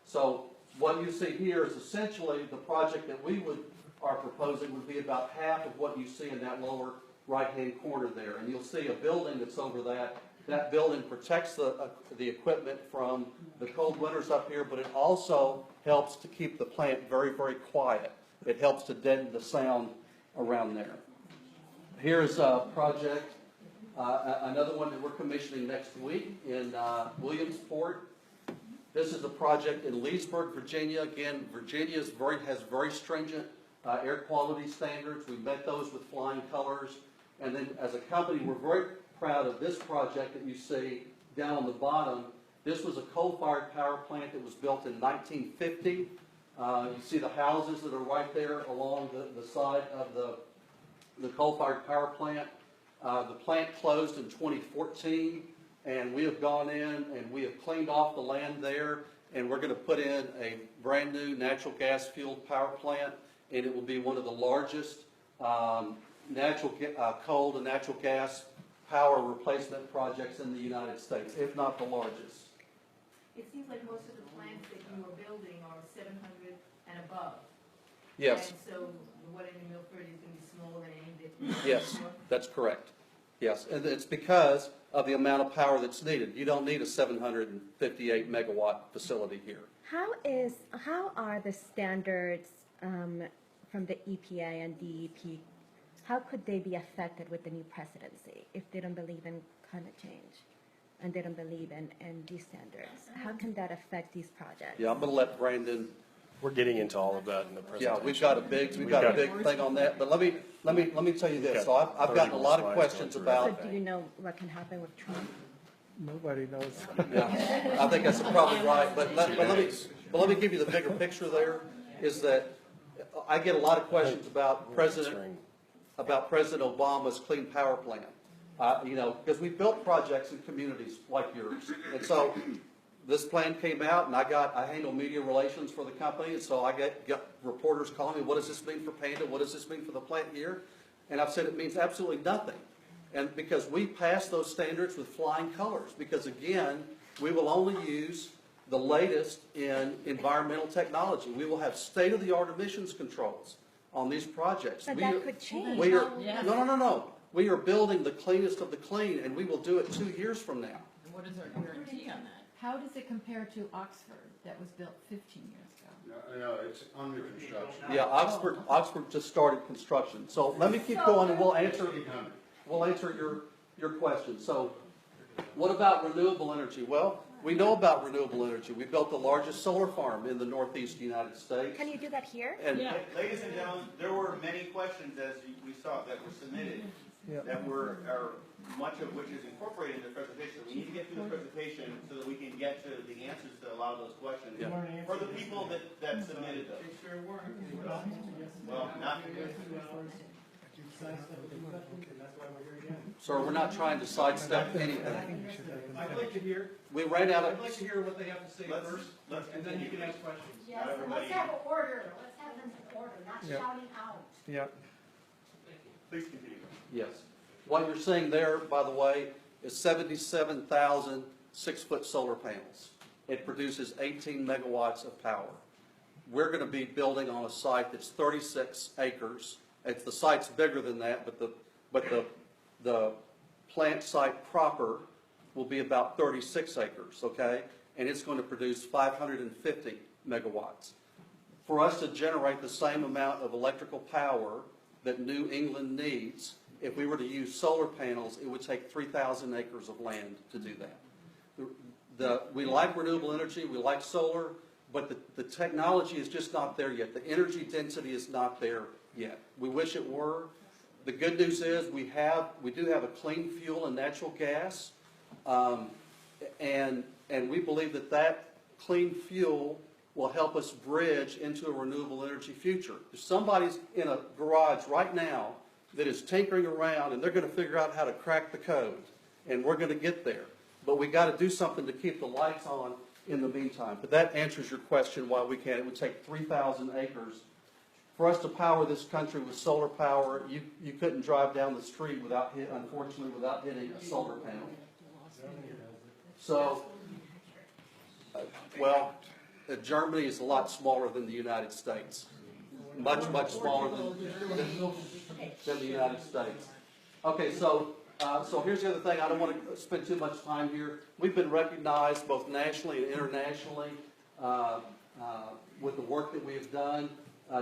So what you see here is essentially the project that we are proposing would be about half of what you see in that lower right-hand corner there. And you'll see a building that's over that. That building protects the equipment from the cold winters up here, but it also helps to keep the plant very, very quiet. It helps to deaden the sound around there. Here's a project, another one that we're commissioning next week in Williamsport. This is a project in Leesburg, Virginia. Again, Virginia has very stringent air quality standards. We met those with flying colors. And then as a company, we're very proud of this project that you see down on the bottom. This was a coal-fired power plant that was built in 1950. You see the houses that are right there along the side of the coal-fired power plant. The plant closed in 2014, and we have gone in and we have cleaned off the land there, and we're going to put in a brand new natural gas fueled power plant, and it will be one of the largest coal to natural gas power replacement projects in the United States, if not the largest. It seems like most of the plants that you are building are 700 and above. Yes. And so the one in Milford is going to be smaller than any that. Yes, that's correct. Yes, and it's because of the amount of power that's needed. You don't need a 758 megawatt facility here. How are the standards from the EPA and DEP? How could they be affected with the new presidency if they don't believe in climate change and they don't believe in these standards? How can that affect these projects? Yeah, I'm going to let Brandon. We're getting into all of that in the presentation. Yeah, we've got a big thing on that. But let me tell you this. So I've gotten a lot of questions So about. do you know what can happen with Trump? Nobody knows. Yeah, I think that's probably right. But let me give you the bigger picture. There is that I get a lot of questions about President Obama's Clean Power Plan. Because we built projects in communities like yours, and so this plan came out, and I handle media relations for the company, and so I get reporters calling me, what does this mean for Panda? What does this mean for the plant here? And I've said it means absolutely nothing. And because we pass those standards with flying colors, because again, we will only use the latest in environmental technology. We will have state-of-the-art emissions controls on these projects. But that could change. No. We are building the cleanest of the clean, and we will do it 2 years from now. And what is our guarantee on that? How does it compare to Oxford that was built 15 years ago? No, it's under construction. Yeah, Oxford just started construction. So let me keep going, and we'll answer your question. So what about renewable energy? Well, we know about renewable energy. We built the largest solar farm in the Northeast United States. Can you do that here? And Ladies and gentlemen, there were many questions, as we saw, that were submitted, that are much of which is incorporated in the presentation. We need to get through the presentation so that we can get to the answers to a lot of those questions. Yeah. For the people that submitted those. Well, not. Sir, we're not trying to sidestep anything. I'd like to hear, We ran out I'd of. like to hear what they have to say Let's- first, let's and then you can ask questions. Yes, Not everybody- let's have an order, let's have them in order, not Yeah. shouting out. Yeah. Please continue. Yes. What you're seeing there, by the way, is 77,000 6-foot solar panels. It produces 18 megawatts of power. We're going to be building on a site that's 36 acres. The site's bigger than that, but the plant site proper will be about 36 acres, okay? And it's going to produce 550 megawatts. For us to generate the same amount of electrical power that New England needs, if we were to use solar panels, it would take 3,000 acres of land to do that. We like renewable energy, we like solar, but the technology is just not there yet. The energy density is not there yet. We wish it were. The good news is we do have a clean fuel and natural gas, and we believe that clean fuel will help us bridge into a renewable energy future. If somebody's in a garage right now that is tinkering around and they're going to figure out how to crack the code, and we're going to get there. But we got to do something to keep the lights on in the meantime. But that answers your question why we can't. It would take 3,000 acres. For us to power this country with solar power, you couldn't drive down the street unfortunately, without hitting a solar panel. So, Germany is a lot smaller than the United States. Much, much smaller than the United States. Okay, so here's the other thing. I don't want to spend too much time here. We've been recognized both nationally and internationally with the work that we have done.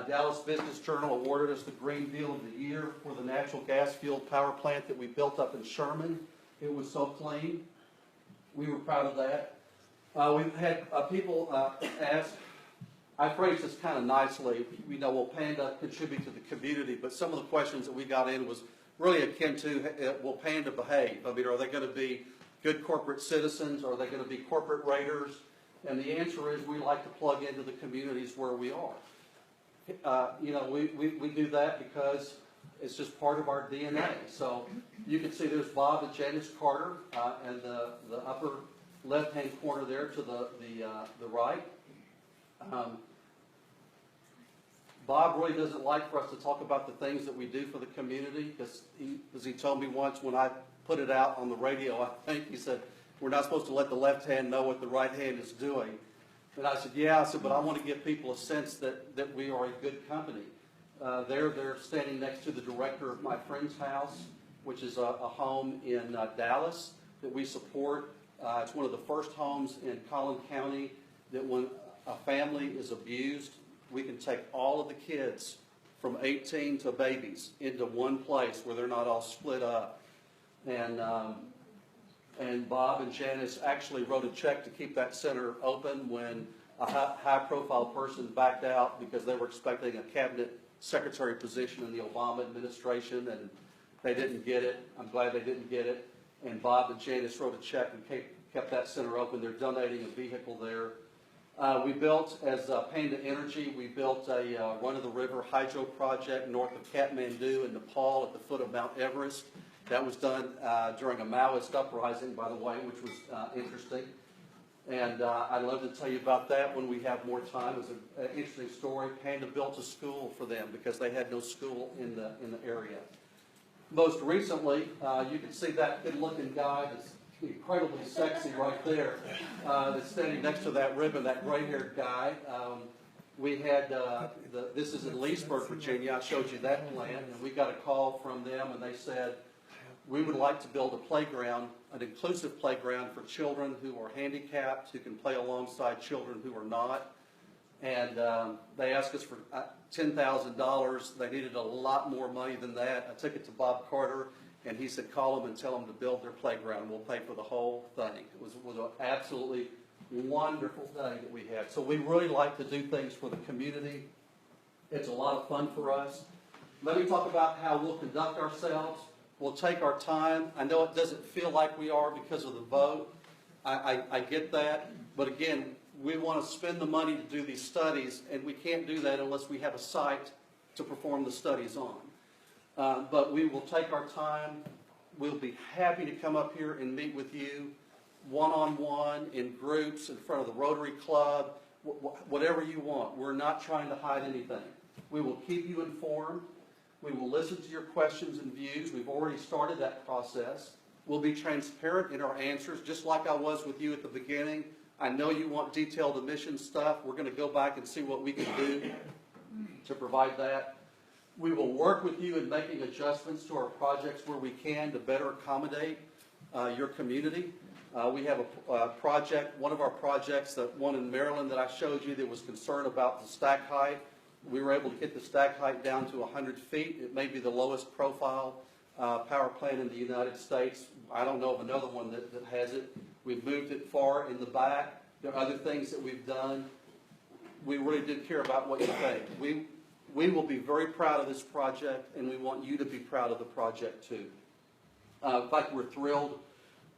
Dallas Business Journal awarded us the Green Deal of the Year for the natural gas-fueled power plant that we built up in Sherman. It was so clean. We were proud of that. We've had people ask, I phrased this kind of nicely, will Panda contribute to the community? But some of the questions that we got in was really akin to, will Panda behave? I mean, are they going to be good corporate citizens? Are they going to be corporate raiders? And the answer is we like to plug into the communities where we are. We do that because it's just part of our DNA. So you can see there's Bob and Janice Carter, and the upper left-hand corner there to the right. Bob really doesn't like for us to talk about the things that we do for the community because he told me once when I put it out on the radio, I think he said, we're not supposed to let the left hand know what the right hand is doing. And I said, yeah, but I want to give people a sense that we are a good company. They're standing next to the director of my friend's house, which is a home in Dallas that we support. It's one of the first homes in Collin County that when a family is abused, we can take all of the kids from 18 to babies into one place where they're not all split up. And Bob and Janice actually wrote a check to keep that center open when a high-profile person backed out because they were expecting a cabinet secretary position in the Obama administration, and they didn't get it. I'm glad they didn't get it. And Bob and Janice wrote a check and kept that center open. They're donating a vehicle there. We built, as Panda Energy, we built a run-of-the-river hydro project north of Kathmandu in Nepal at the foot of Mount Everest. That was done during a Maoist uprising, by the way, which was interesting. And I'd love to tell you about that when we have more time. It was an interesting story. Panda built a school for them because they had no school in the area. Most recently, you can see that good-looking guy that's incredibly sexy right there, that's standing next to that ribbon, that gray-haired guy. We had, this is in Leesburg, Virginia. I showed you that plan, and we got a call from them, and they said, we would like to build a playground, an inclusive playground for children who are handicapped, who can play alongside children who are not. And they asked us for $10,000. They needed a lot more money than that. I took it to Bob Carter, and he said, call them and tell them to build their playground. We'll pay for the whole thing. It was an absolutely wonderful thing that we had. So we really like to do things for the community. It's a lot of fun for us. Let me talk about how we'll conduct ourselves. We'll take our time. I know it doesn't feel like we are because of the vote. I get that. But again, we want to spend the money to do these studies, and we can't do that unless we have a site to perform the studies on. But we will take our time. We'll be happy to come up here and meet with you one-on-one, in groups, in front of the Rotary Club, whatever you want. We're not trying to hide anything. We will keep you informed. We will listen to your questions and views. We've already started that process. We'll be transparent in our answers, just like I was with you at the beginning. I know you want detailed emission stuff. We're going to go back and see what we can do to provide that. We will work with you in making adjustments to our projects where we can to better accommodate your community. We have a project, one of our projects, that one in Maryland that I showed you that was concerned about the stack height. We were able to get the stack height down to 100 feet. It may be the lowest profile power plant in the United States. I don't know of another one that has it. We've moved it far in the back. There are other things that we've done. We really did care about what you think. We will be very proud of this project, and we want you to be proud of the project too. In fact, we're thrilled.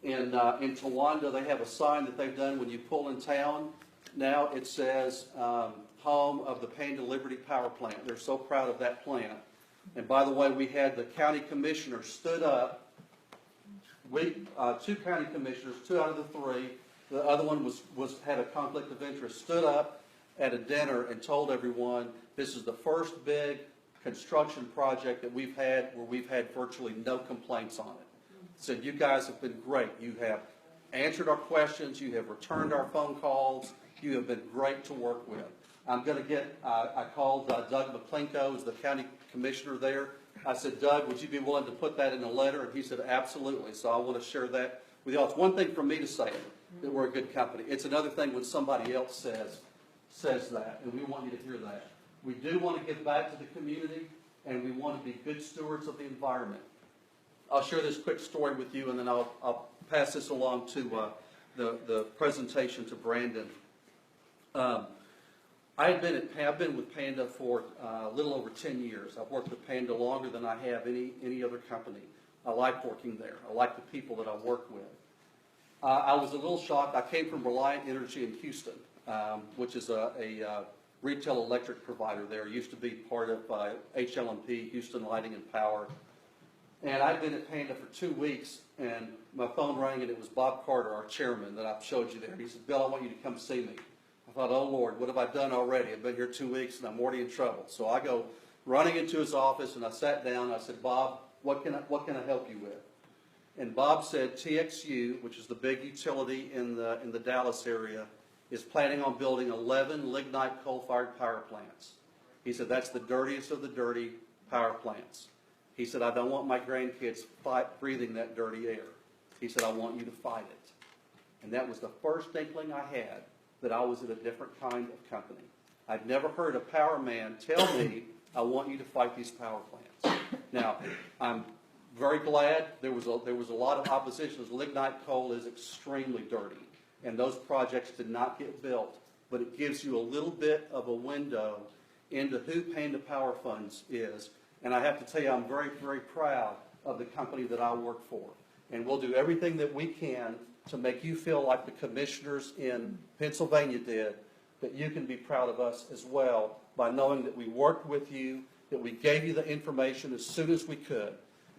In Towanda, they have a sign that they've done when you pull in town. Now it says, home of the Panda Liberty Power Plant. They're so proud of that plant. And by the way, we had the county commissioner stood up. Two county commissioners, 2 out of the 3. The other one had a conflict of interest. Stood up at a dinner and told everyone this is the first big construction project that we've had where we've had virtually no complaints on it. Said, you guys have been great. You have answered our questions. You have returned our phone calls. You have been great to work with. I'm going to get, I called Doug McClinko, who's the county commissioner there. I said, Doug, would you be willing to put that in a letter? And he said, absolutely. So I want to share that with you all. It's one thing for me to say that we're a good company. It's another thing when somebody else says that, and we want you to hear that. We do want to give back to the community, and we want to be good stewards of the environment. I'll share this quick story with you, and then I'll pass this along to the presentation to Brandon. I've been with Panda for a little over 10 years. I've worked with Panda longer than I have any other company. I like working there. I like the people that I work with. I was a little shocked. I came from Reliant Energy in Houston, which is a retail electric provider there. It used to be part of HL&P, Houston Lighting and Power. And I'd been at Panda for 2 weeks, and my phone rang, and it was Bob Carter, our chairman, that I showed you there. He said, "Bill, I want you to come see me." I thought, "Oh, Lord, what have I done already? I've been here 2 weeks, and I'm already in trouble." So I go running into his office, and I sat down, and I said, "Bob, what can I help you with?" And Bob said TXU, which is the big utility in the Dallas area, is planning on building 11 lignite coal-fired power plants. He said, "That's the dirtiest of the dirty power plants." He said, "I don't want my grandkids breathing that dirty air." He said, "I want you to fight it." And that was the first inkling I had that I was at a different kind of company. I'd never heard a power man tell me, "I want you to fight these power plants." Now, I'm very glad there was a lot of opposition. Lignite coal is extremely dirty, and those projects did not get built. But it gives you a little bit of a window into who Panda Power Funds is. And I have to tell you, I'm very, very proud of the company that I work for. And we'll do everything that we can to make you feel like the commissioners in Pennsylvania did, that you can be proud of us as well by knowing that we worked with you, that we gave you the information as soon as we could,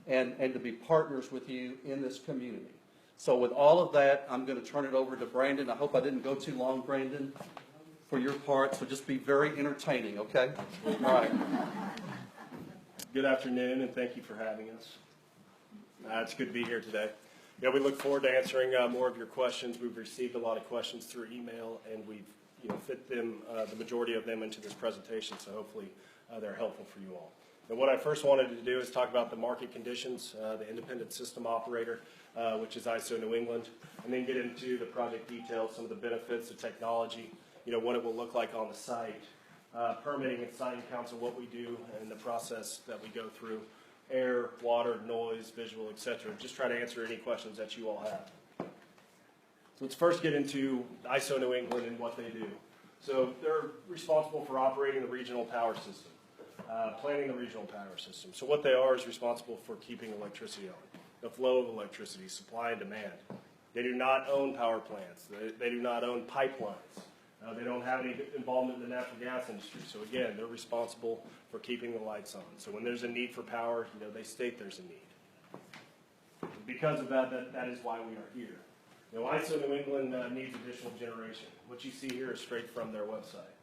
and to be partners with you in this community. So with all of that, I'm going to turn it over to Brandon. I hope I didn't go too long, Brandon, for your part, so just be very entertaining, okay? All right. Good afternoon, and thank you for having us. It's good to be here today. Yeah, we look forward to answering more of your questions. We've received a lot of questions through email, and we've fit them, the majority of them, into this presentation. So hopefully they're helpful for you all. And what I first wanted to do is talk about the market conditions, the independent system operator, which is ISO New England, and then get into the project details, some of the benefits, the technology, what it will look like on the site, permitting and siting council, what we do, and the process that we go through. Air, water, noise, visual, etc. Just try to answer any questions that you all have. So let's first get into ISO New England and what they do. So they're responsible for operating the regional power system, planning the regional power system. So what they are is responsible for keeping electricity on, the flow of electricity, supply and demand. They do not own power plants. They do not own pipelines. They don't have any involvement in the natural gas industry. So again, they're responsible for keeping the lights on. So when there's a need for power, they state there's a need. And because of that is why we are here. ISO New England needs additional generation. What you see here is straight from their website.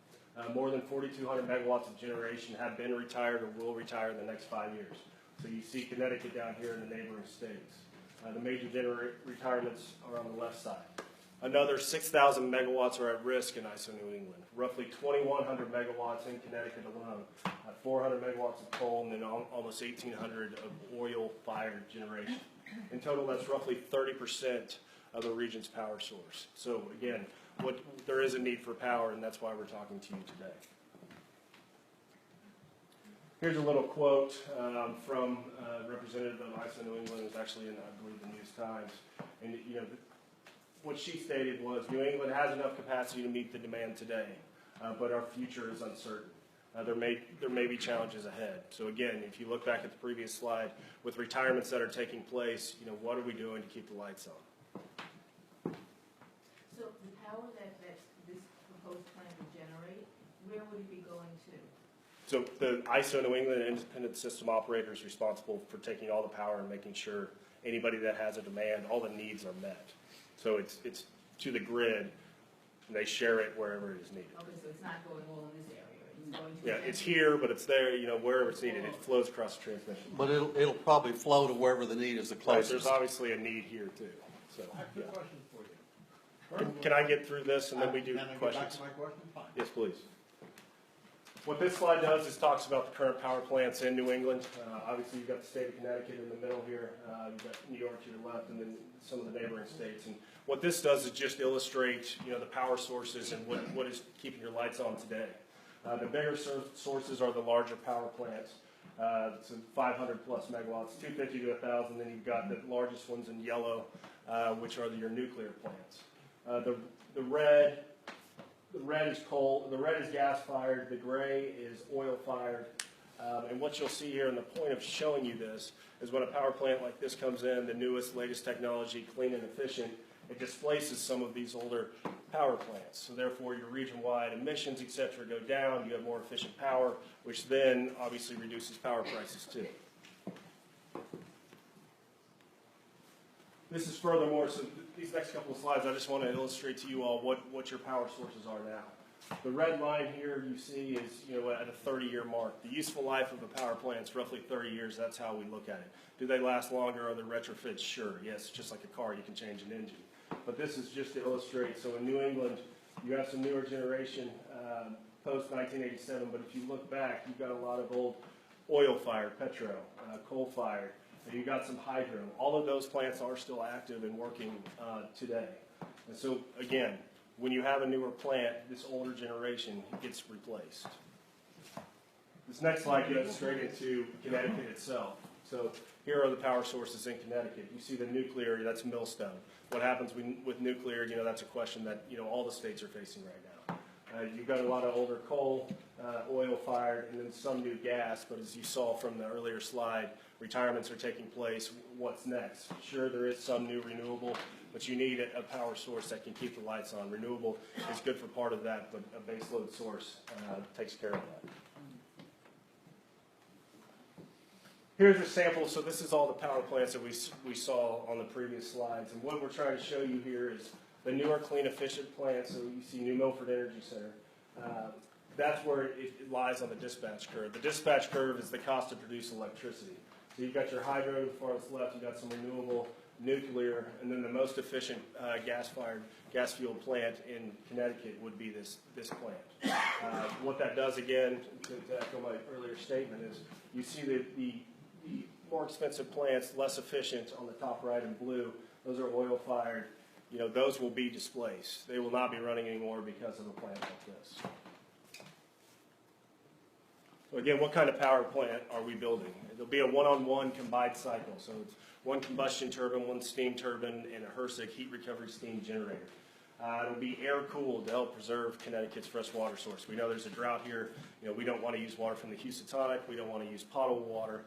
More than 4,200 megawatts of generation have been retired or will retire in the next 5 years. So you see Connecticut down here in the neighboring states. The major retirements are on the left side. Another 6,000 megawatts are at risk in ISO New England. Roughly 2,100 megawatts in Connecticut alone, 400 megawatts of coal, and then almost 1,800 of oil-fired generation. In total, that's roughly 30% of the region's power source. So again, there is a need for power, and that's why we're talking to you today. Here's a little quote from a representative of ISO New England. It's actually in, I believe, the News Times. And what she stated was, New England has enough capacity to meet the demand today, but our future is uncertain. There may be challenges ahead. So again, if you look back at the previous slide, with retirements that are taking place, what are we doing to keep the lights on? So the power that this proposed plant would generate, where would it be going to? So the ISO New England independent system operator is responsible for taking all the power and making sure anybody that has a demand, all the needs are met. So it's to the grid, and they share it wherever it is needed. Okay, so it's not going all in this area. It's going to Yeah, it's here, but it's there, wherever it's needed. It flows across the transmission. But it'll probably flow to wherever the need is the Right, closest. there's obviously a need here too. So, I have a yeah. question for you. Can I get through this and then we do Can I get questions? back to my question? Fine. Yes, please. What this slide does is talks about the current power plants in New England. Obviously, you've got the state of Connecticut in the middle here. You've got New York to your left, and then some of the neighboring states. And what this does is just illustrate, the power sources and what is keeping your lights on today. The bigger sources are the larger power plants. So 500 plus megawatts, 250 to 1,000. Then you've got the largest ones in yellow, which are your nuclear plants. The red is coal. The red is gas fired. The gray is oil fired. And what you'll see here, and the point of showing you this, is when a power plant like this comes in, the newest, latest technology, clean and efficient, it displaces some of these older power plants. So therefore, your region-wide emissions, et cetera, go down. You have more efficient power, which then obviously reduces power prices too. This is furthermore, so these next couple of slides, I just want to illustrate to you all what your power sources are now. The red line here you see is, at a 30-year mark. The useful life of a power plant is roughly 30 years. That's how we look at it. Do they last longer? Are there retrofits? Sure. Yes, just like a car, you can change an engine. But this is just to illustrate. So in New England, you have some newer generation post-1987, but if you look back, you've got a lot of old oil-fired, petro, coal-fired. You've got some hydro. All of those plants are still active and working today. And so, again, when you have a newer plant, this older generation gets replaced. This next slide goes straight into Connecticut itself. So here are the power sources in Connecticut. You see the nuclear, that's Millstone. What happens with nuclear, that's a question that, all the states are facing right now. You've got a lot of older coal, oil-fired, and then some new gas, but as you saw from the earlier slide, retirements are taking place. What's next? Sure, there is some new renewable, but you need a power source that can keep the lights on. Renewable is good for part of that, but a baseload source takes care of that. Here's a sample. So this is all the power plants that we saw on the previous slides. And what we're trying to show you here is the newer, clean, efficient plants. So you see New Milford Energy Center. That's where it lies on the dispatch curve. The dispatch curve is the cost to produce electricity. So you've got your hydro farthest left, you've got some renewable, nuclear, and then the most efficient gas-fired, gas-fueled plant in Connecticut would be this plant. What that does, again, to echo my earlier statement, is you see the more expensive plants, less efficient on the top right in blue. Those are oil-fired. Those will be displaced. They will not be running anymore because of a plant like this. So again, what kind of power plant are we building? It'll be a one-on-one combined cycle. So it's one combustion turbine, one steam turbine, and a HRSG heat recovery steam generator. It'll be air-cooled to help preserve Connecticut's fresh water source. We know there's a drought here. We don't want to use water from the Housatonic. We don't want to use potable water.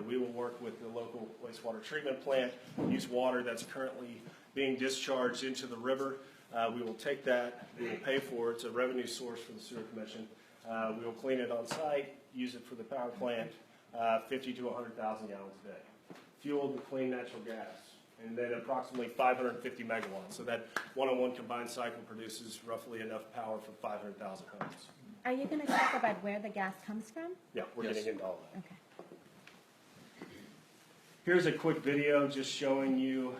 We will work with the local wastewater treatment plant, use water that's currently being discharged into the river. We will take that. We will pay for it. It's a revenue source for the Sewer Commission. We will clean it on site, use it for the power plant, 50 to 100,000 gallons a day. Fueled with clean natural gas, and then approximately 550 megawatts. So that one-on-one combined cycle produces roughly enough power for 500,000 homes. Are you going to talk about where the gas comes from? Yeah, we're getting into all that. Okay. Here's a quick video just showing you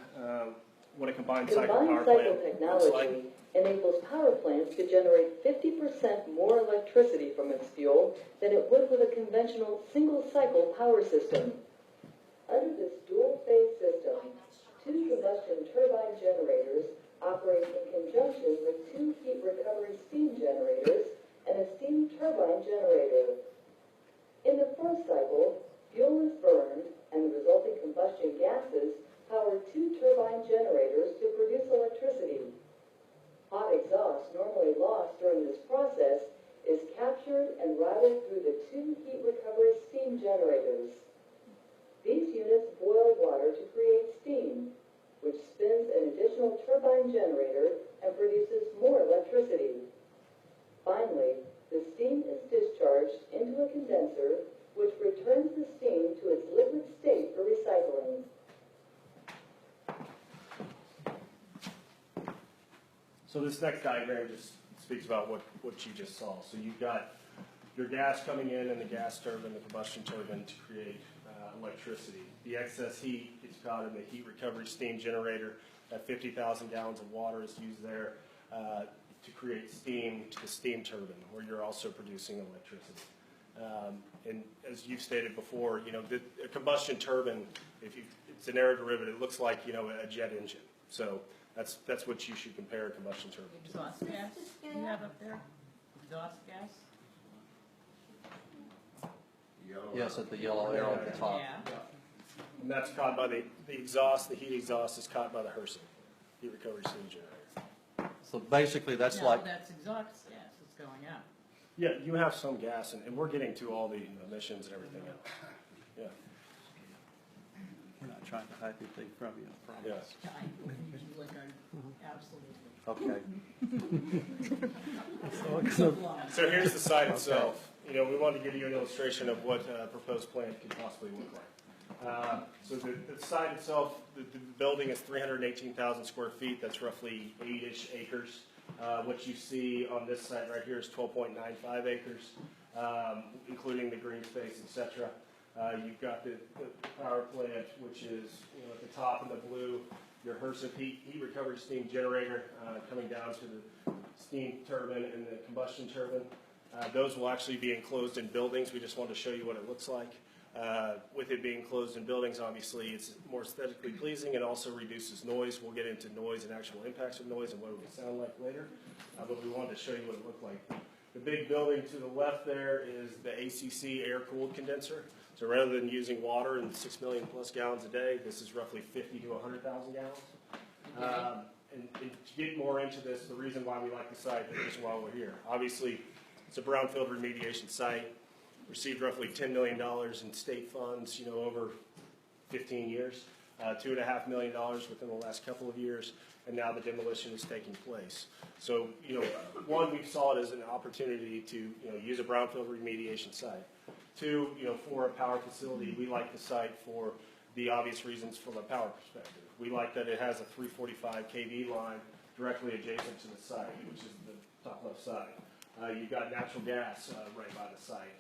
what a combined cycle power plant looks like. Technology enables power plants to generate 50% more electricity from its fuel than it would with a conventional single-cycle power system. Under this dual-phase system, 2 combustion turbine generators operate in conjunction with 2 heat recovery steam generators and a steam turbine generator. In the first cycle, fuel is burned and the resulting combustion gases power 2 turbine generators to produce electricity. Hot exhaust, normally lost during this process, is captured and routed through the 2 heat recovery steam generators. These units boil water to create steam, which spins an additional turbine generator and produces more electricity. Finally, the steam is discharged into a condenser, which returns the steam to its liquid state for recycling. So this next diagram just speaks about what you just saw. So you've got your gas coming in the gas turbine, the combustion turbine to create electricity. The excess heat gets caught in the heat recovery steam generator. That 50,000 gallons of water is used there to create steam to the steam turbine, where you're also producing electricity. And as you've stated before, a combustion turbine, it's an aeroderivative. It looks like a jet engine. So that's what you should compare a combustion turbine to. Exhaust gas you have up there? Exhaust gas? Yes, at the yellow arrow at the top. Yeah. And that's caught by the exhaust. The heat exhaust is caught by the HRSG, heat recovery steam generator. So basically, that's No, like, that's exhaust gas that's going out. Yeah, you have some gas, and we're getting to all the emissions and everything else. Yeah, we're not trying to hide anything from you, I promise. yeah. Absolutely. Okay. So here's the site itself. You know, we wanted to give you an illustration of what a proposed plant could possibly look like. So the site itself, the building is 318,000 square feet. That's roughly 8-ish acres. What you see on this site right here is 12.95 acres, including the green space, etc. You've got the power plant, which is at the top in the blue, your HRSA heat recovery steam generator coming down to the steam turbine and the combustion turbine. Those will actually be enclosed in buildings. We just wanted to show you what it looks like. With it being enclosed in buildings, obviously it's more aesthetically pleasing and also reduces noise. We'll get into noise and actual impacts of noise and what it would sound like later. But we wanted to show you what it looked like. The big building to the left there is the ACC air-cooled condenser. So rather than using water in 6 million plus gallons a day, this is roughly 50 to 100,000 gallons. And to get more into this, the reason why we like the site, the reason why we're here. Obviously, it's a brownfield remediation site. Received roughly $10 million in state funds, over 15 years. $2.5 million within the last couple of years, and now the demolition is taking place. So, one, we saw it as an opportunity to, use a brownfield remediation site. Two, for a power facility, we like the site for the obvious reasons from a power perspective. We like that it has a 345 kV line directly adjacent to the site, which is the top left side. You've got natural gas right by the site,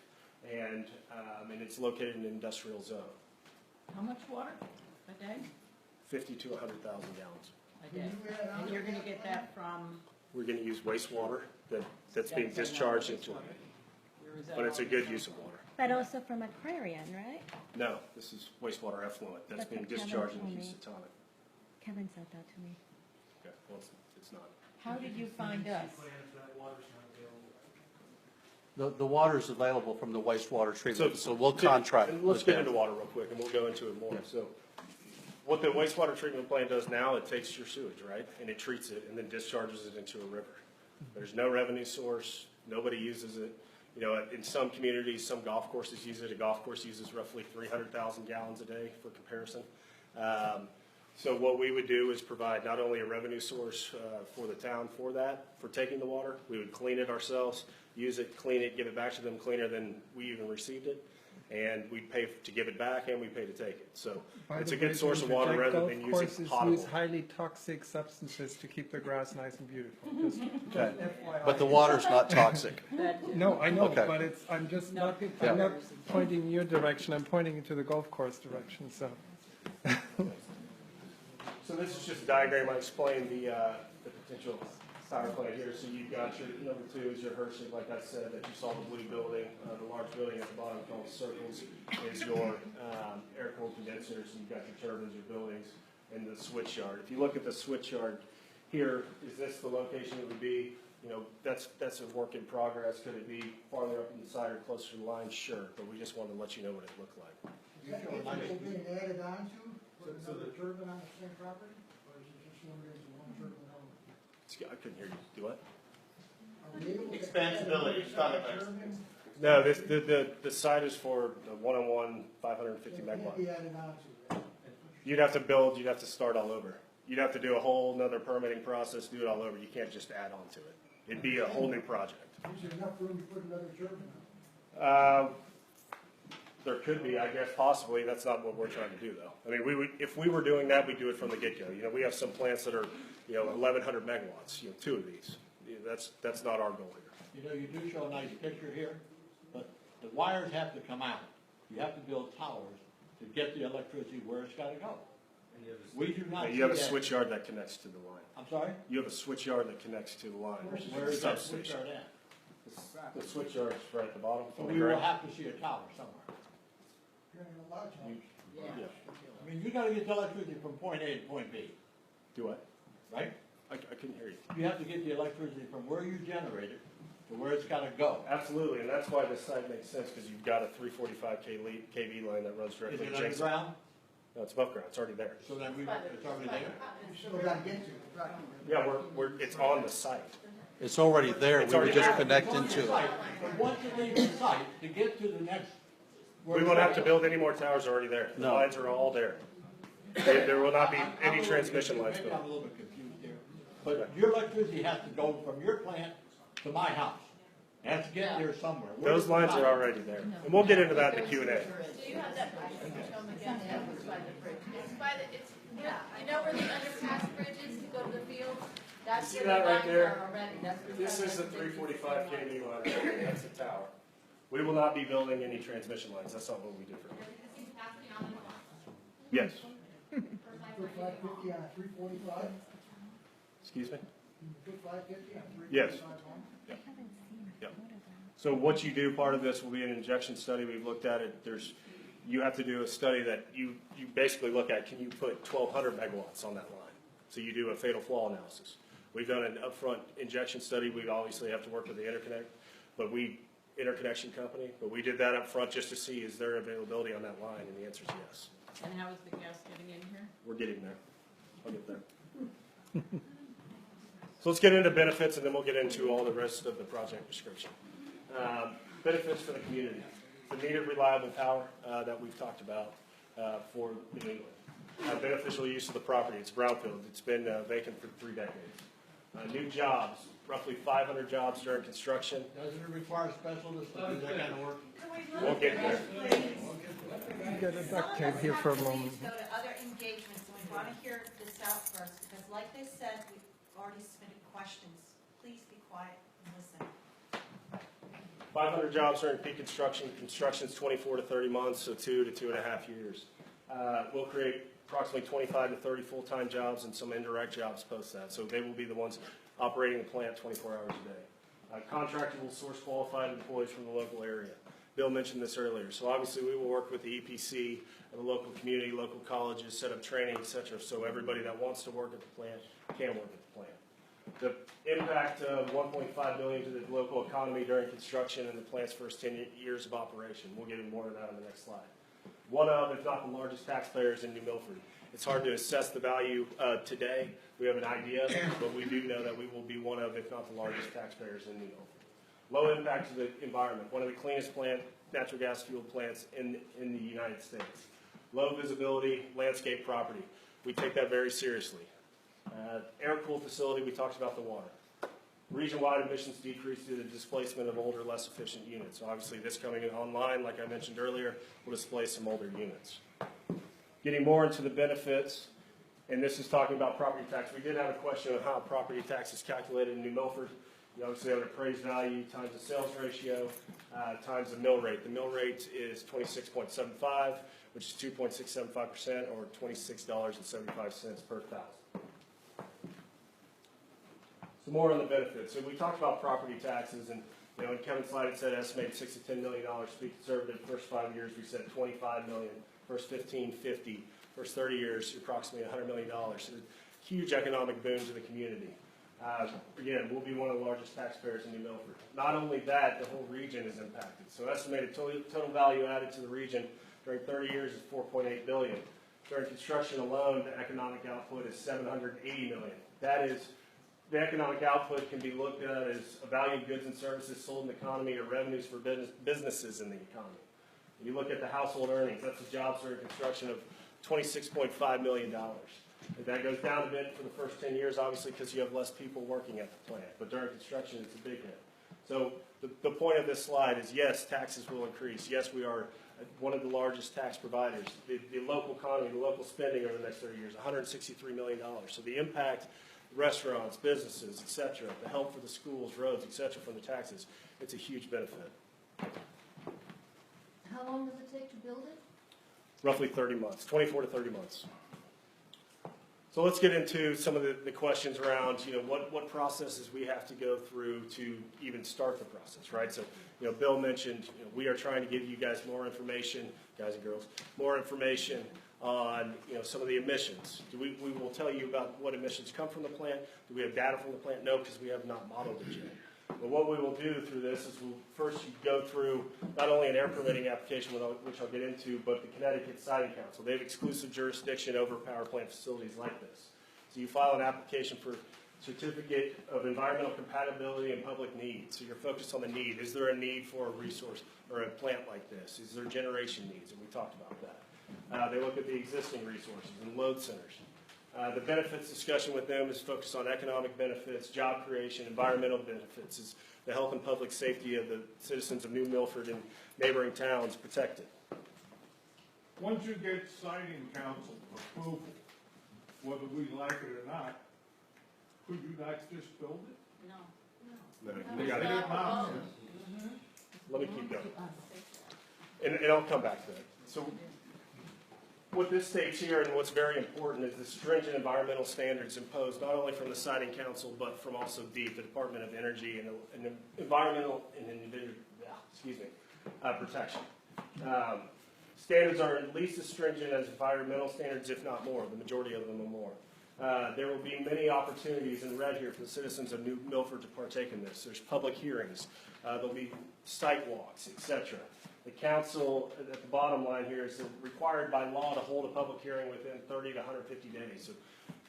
and it's located in an industrial zone. How much water a day? 50 to 100,000 gallons. A day. And you're gonna get that from? We're going to use wastewater that's being discharged into it, but it's a good use of water. But also from Aquarian, right? No, this is wastewater effluent that's That's being what Kevin discharged told into me. Housatonic. Kevin said that to me. Okay, well, it's not. How did you find us? The water's available from the wastewater treatment, so we'll contract. And let's with get them. into water real quick, and we'll go into it more. So, what the wastewater treatment plant does now, it takes your sewage, right, and it treats it, and then discharges it into a river. There's no revenue source. Nobody uses it. In some communities, some golf courses use it. A golf course uses roughly 300,000 gallons a day for comparison. So what we would do is provide not only a revenue source for the town for taking the water. We would clean it ourselves, use it, clean it, give it back to them cleaner than we even received it. And we pay to give it back, and we pay to take it. So it's a good source of water rather than using Golf courses potable. use highly toxic substances to keep the grass nice and beautiful. Just Okay. FYI. But the water's not toxic. No, I know, Okay. but I'm just No, not, good I'm not colors. pointing in your direction, I'm pointing into the golf course direction, so. So this is just a diagram. I explained the potential power plant here. So you've got your number 2 is your HRSA, like I said, that you saw the blue building. The large building at the bottom called circles is your air-cooled condensers. And you've got your turbines, your buildings, and the switch yard. If you look at the switch yard here, is this the location it would be? That's a work in progress. Could it be farther up in the side or closer to the line? Sure, but we just wanted to let you know what it looked like. Is that capable of being added on to, with another turbine on the same property? Or is it just limited to one turbine only? I couldn't hear you. Do what? Are we able to Expansibility, add stop it another there. turbine? No, the site is for the one-on-one 550 It can't megawatt. be added on to, right? You'd have to build, you'd have to start all over. You'd have to do a whole nother permitting process, do it all over. You can't just add on to it. It'd be a whole new project. Is there enough room to put another turbine on? There could be, I guess, possibly. That's not what we're trying to do, though. I mean, if we were doing that, we'd do it from the get-go. We have some plants that are, 1,100 megawatts. 2 of these. That's not our goal here. You do show a nice picture here, but the wires have to come out. You have to build towers to get the electricity where it's gotta go. We do not. You have a see that. switch yard that connects to the line. I'm sorry? You have a switch yard that connects to the line. Which is Where the is that switch substation. yard at? The switch yard is right at the bottom. So on the we will ground. have to see a tower somewhere. You're in a large house. Yeah. I mean, you gotta get the electricity from point A to point B, Do what? right? I couldn't hear you. You have to get the electricity from where you generate it to where it's gotta go. Absolutely, and that's why this site makes sense, because you've got a 345 kV line that runs Is directly it adjacent. underground? No, it's above ground, it's already there. So then it's already there? You still gotta get to it, right? Yeah, it's on the site. It's already there, It's we would already just there. connect It's on into your it. site, But once you leave the site, to get to the next. We won't have to build any more towers, they're already there. The No. lines are all there. There will not be any transmission lines Maybe I'm a built. little bit confused here, but your electricity has to go from your plant to my house. It has to get there somewhere. Where Those does the lines are line- already there. And we'll get into that in the Q&A. Do you have that bridge? Can you show them again? Yeah, it's by the bridge. It's by the, it's, yeah, I know where the underpass bridge is to go to the field. That's See where that the right lines there? are already. That's where This is the 345 kV line, that's the tower. We will not be building any transmission lines, that's not what we do for you. Yes, Put 550 on a 345? excuse me? You put 550 on 345? Yes. home? Yep. So what you do, part of this will be an injection study, we've looked at it, you have to do a study that you basically look at, can you put 1,200 megawatts on that line? So you do a fatal flaw analysis. We've done an upfront injection study, we obviously have to work with the interconnection company, but we did that up front just to see, is there availability on that line, and the answer is yes. And how is the gas getting in here? We're getting there. I'll get there. So let's get into benefits, and then we'll get into all the rest of the project description. Benefits for the community. The needed reliable power that we've talked about for New England. Beneficial use of the property. It's brownfield. It's been vacant for 3 decades. New jobs. Roughly 500 jobs during construction. Doesn't it require specialists to do that kind of work? We'll get there. Get a duct tape here for a moment. Go to other engagements, and we want to hear this out first, because like they said, we've already submitted questions. Please be quiet and listen. 500 jobs during peak construction. Construction's 24 to 30 months, so 2 to 2.5 years. We'll create approximately 25 to 30 full-time jobs and some indirect jobs post that. So they will be the ones operating the plant 24 hours a day. Contractor will source qualified employees from the local area. Bill mentioned this earlier. So obviously we will work with the EPC, the local community, local colleges, set up training, et cetera, so everybody that wants to work at the plant can work at the plant. The impact of $1.5 billion to the local economy during construction and the plant's first 10 years of operation. We'll get into more of that on the next slide. One of, if not the largest taxpayers in New Milford. It's hard to assess the value today. We have an idea, but we do know that we will be one of, if not the largest taxpayers in New Milford. Low impact to the environment. One of the cleanest natural gas fueled plants in the United States. Low visibility, landscape property. We take that very seriously. Air-cooled facility, we talked about the water. Region-wide emissions decrease due to the displacement of older, less efficient units. So obviously this coming online, like I mentioned earlier, will displace some older units. Getting more into the benefits, and this is talking about property tax. We did have a question on how property tax is calculated in New Milford. You obviously have an appraised value times the sales ratio times the mill rate. The mill rate is 26.75, which is 2.675%, or $26.75 per thousand. So more on the benefits. So we talked about property taxes, and in Kevin's slide it said estimated $6 to $10 million. To be conservative, first 5 years we said $25 million. First 15, 50. First 30 years, approximately $100 million. So huge economic boom to the community. Again, we'll be one of the largest taxpayers in New Milford. Not only that, the whole region is impacted. So estimated total value added to the region during 30 years is $4.8 billion. During construction alone, the economic output is $780 million. That is, the economic output can be looked at as a value of goods and services sold in the economy or revenues for businesses in the economy. You look at the household earnings, that's the jobs during construction of $26.5 million. That goes down a bit for the first 10 years, obviously, because you have less people working at the plant. But during construction, it's a big hit. So the point of this slide is, yes, taxes will increase. Yes, we are one of the largest tax providers. The local economy, the local spending over the next 30 years, $163 million. So the impact, restaurants, businesses, et cetera, the help for the schools, roads, et cetera, from the taxes, it's a huge benefit. How long does it take to build it? Roughly 30 months, 24 to 30 months. So let's get into some of the questions around, what processes we have to go through to even start the process, right? So, Bill mentioned, we are trying to give you guys more information, guys and girls, more information on, some of the emissions. We will tell you about what emissions come from the plant. Do we have data from the plant? No, because we have not modeled it yet. But what we will do through this is we'll first go through not only an air permitting application, which I'll get into, but the Connecticut Siting Council. They have exclusive jurisdiction over power plant facilities like this. So you file an application for certificate of environmental compatibility and public need. So you're focused on the need. Is there a need for a resource or a plant like this? Is there generation needs? And we talked about that. They look at the existing resources and load centers. The benefits discussion with them is focused on economic benefits, job creation, environmental benefits, is the health and public safety of the citizens of New Milford and neighboring towns protected. Once you get siting council approval, whether we like it or not, could you not just build it? No. They got it. No. Let me keep going. And I'll come back to that. So what this states here, and what's very important, is the stringent environmental standards imposed not only from the Siting Council, but from also DEEP, the Department of Energy and Environmental and Protection. Standards are at least as stringent as environmental standards, if not more. The majority of them are more. There will be many opportunities in red here for the citizens of New Milford to partake in this. There's public hearings. There'll be site walks, etc. The council, at the bottom line here, is required by law to hold a public hearing within 30 to 150 days.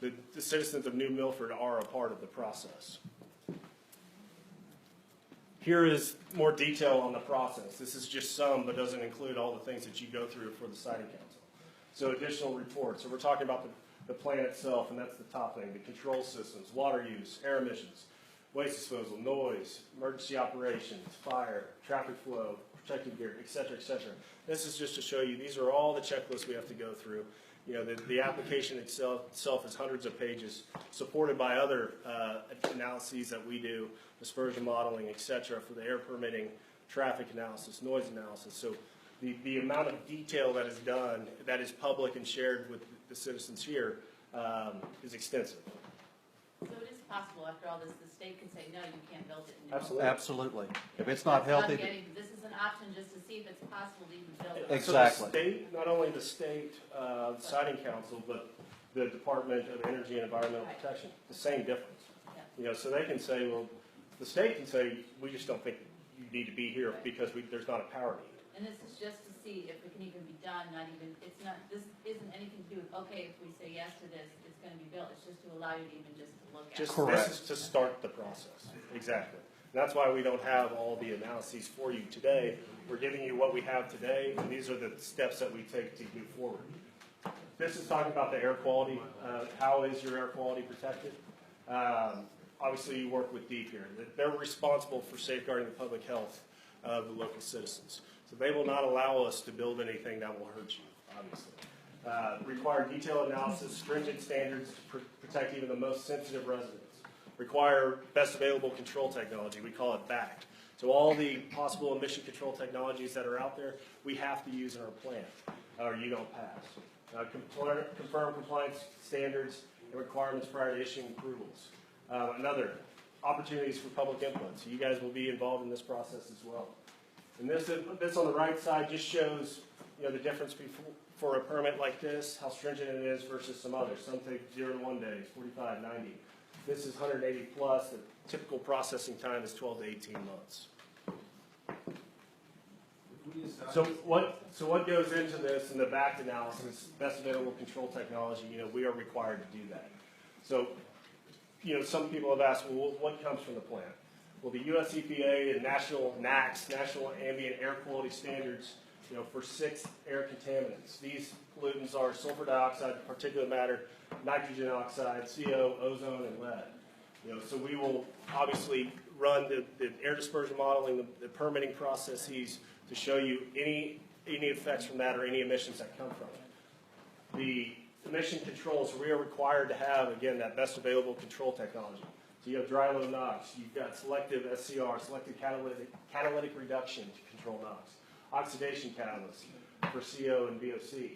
So the citizens of New Milford are a part of the process. Here is more detail on the process. This is just some, but doesn't include all the things that you go through for the Siting Council. So additional reports. So we're talking about the plant itself, and that's the top thing. The control systems, water use, air emissions, waste disposal, noise, emergency operations, fire, traffic flow, protective gear, et cetera, et cetera. This is just to show you, these are all the checklists we have to go through. You know, the application itself is hundreds of pages, supported by other analyses that we do, dispersion modeling, et cetera, for the air permitting, traffic analysis, noise analysis. So the amount of detail that is done, that is public and shared with the citizens here, is extensive. So it is possible, after all this, the state can say, no, you can't build it in New Absolutely. Milford. Absolutely. If it's not That's what I'm healthy, getting. This is an option just to see if it's possible to even build it. Exactly. So the state, not only the state Siting Council, but the Department of Energy and Environmental Protection, the same difference. Yeah. You know, so they can say, well, the state can say, we just don't think you need to be here because there's not a power need. And this is just to see if it can even be done, this isn't anything to do with, okay, if we say yes to this, it's gonna be built. It's just to allow you to even just to look at it. Correct. This is to start the process. Exactly. That's why we don't have all the analyses for you today. We're giving you what we have today, and these are the steps that we take to move forward. This is talking about the air quality. How is your air quality protected? Obviously, you work with DEEP here. They're responsible for safeguarding the public health of the local citizens. So they will not allow us to build anything that will hurt you, obviously. Require detailed analysis, stringent standards to protect even the most sensitive residents. Require best available control technology. We call it BACT. So all the possible emission control technologies that are out there, we have to use in our plant, or you don't pass. Confirm compliance standards and requirements prior to issuing approvals. Another, opportunities for public input. So you guys will be involved in this process as well. And this on the right side just shows, you know, the difference for a permit like this, how stringent it is versus some others. Some take 0 to 1 days, 45, 90. This is 180 plus. The typical processing time is 12 to 18 months. So what goes into this in the BACT analysis, best available control technology, you know, we are required to do that. So, you know, some people have asked, well, what comes from the plant? Well, the US EPA and national NAAQS, National Ambient Air Quality Standards, you know, for 6 air contaminants. These pollutants are sulfur dioxide, particulate matter, nitrogen oxide, CO, ozone, and lead. You know, so we will obviously run the air dispersion modeling, the permitting processes to show you any effects from that or any emissions that come from it. The emission controls, we are required to have, again, that best available control technology. So you have dry low NOx, you've got selective SCR, selective catalytic reduction to control NOx, oxidation catalyst for CO and VOC.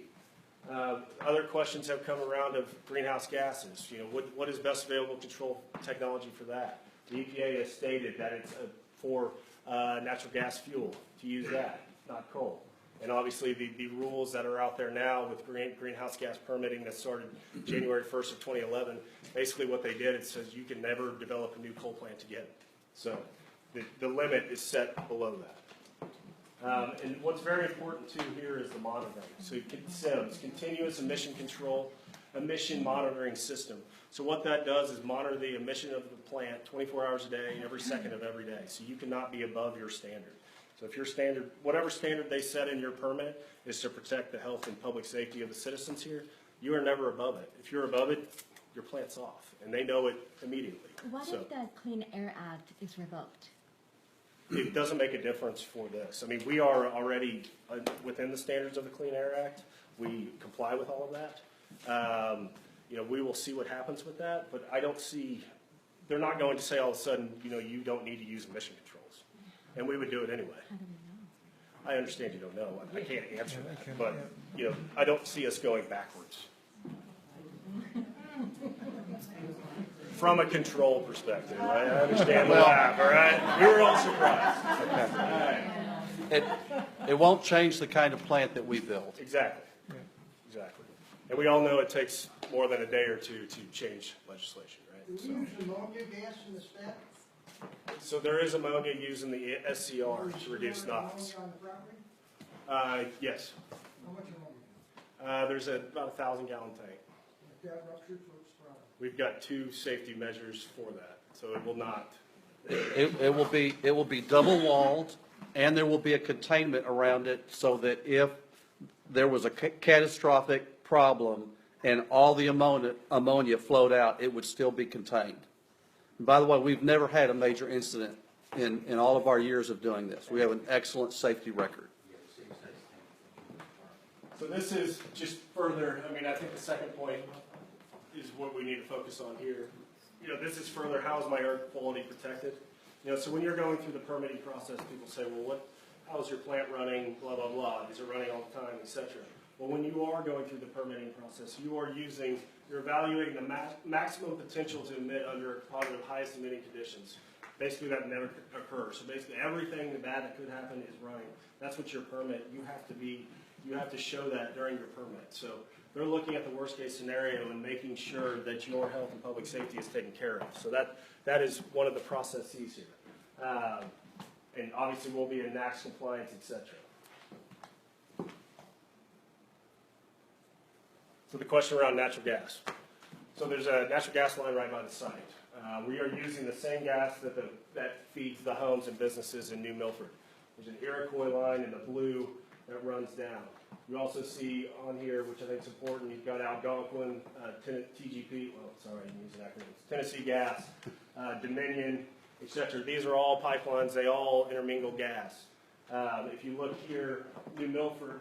Other questions have come around of greenhouse gases. You know, what is best available control technology for that? The EPA has stated that it's for natural gas fuel to use that, not coal. And obviously the rules that are out there now with greenhouse gas permitting that started January 1st of 2011, basically what they did, it says you can never develop a new coal plant again. So The limit is set below that. And what's very important too here is the monitoring. So CIMS, Continuous Emission Control, Emission Monitoring System. So what that does is monitor the emission of the plant 24 hours a day, every second of every day. So you cannot be above your standard. So if your standard, whatever standard they set in your permit is to protect the health and public safety of the citizens here, you are never above it. If you're above it, your plant's off, and they know it immediately. What So if the Clean Air Act is revoked? it doesn't make a difference for this. I mean, we are already within the standards of the Clean Air Act. We comply with all of that. You know, we will see what happens with that, but I don't see, they're not going to say all of a sudden, you know, you don't need to use emission controls. And we would do it anyway. How do we know? I understand you don't know. I can't answer that. But, you know, I don't see us going backwards. From a control perspective, I understand the laugh, all right? We were all surprised. Okay. It won't change the kind of plant that we build. Exactly. Exactly. And we all know it takes more than a day or two to change legislation, right? Do we use ammonia gas in the spec? So there is ammonia used in the SCR to reduce NOx. Ammonia on the property? Yes. How much ammonia? There's about 1,000-gallon tank. If that ruptured, what's the problem? We've got 2 safety measures for that, so it will not. It will be double walled, and there will be a containment around it so that if there was a catastrophic problem and all the ammonia flowed out, it would still be contained. And by the way, we've never had a major incident in all of our years of doing this. We have an excellent safety record. So this is just further, I mean, I think the second point is what we need to focus on here. You know, this is further, how is my air quality protected? You know, so when you're going through the permitting process, people say, well, how is your plant running, blah, blah, blah, is it running all the time, et cetera. Well, when you are going through the permitting process, you're evaluating the maximum potential to emit under probably the highest emitting conditions. Basically, that never occurs. So basically, everything bad that could happen is running. That's what your permit, you have to show that during your permit. So they're looking at the worst case scenario and making sure that your health and public safety is taken care of. So that is one of the processes here. And obviously we'll be in NAAQS compliance, et cetera. So the question around natural gas. So there's a natural gas line right by the site. We are using the same gas that feeds the homes and businesses in New Milford. There's an Iroquois line in the blue that runs down. You also see on here, which I think is important, you've got Algonquin, TGP, well, sorry, I didn't use an acronym, Tennessee Gas, Dominion, etc. These are all pipelines. They all intermingle gas. If you look here, New Milford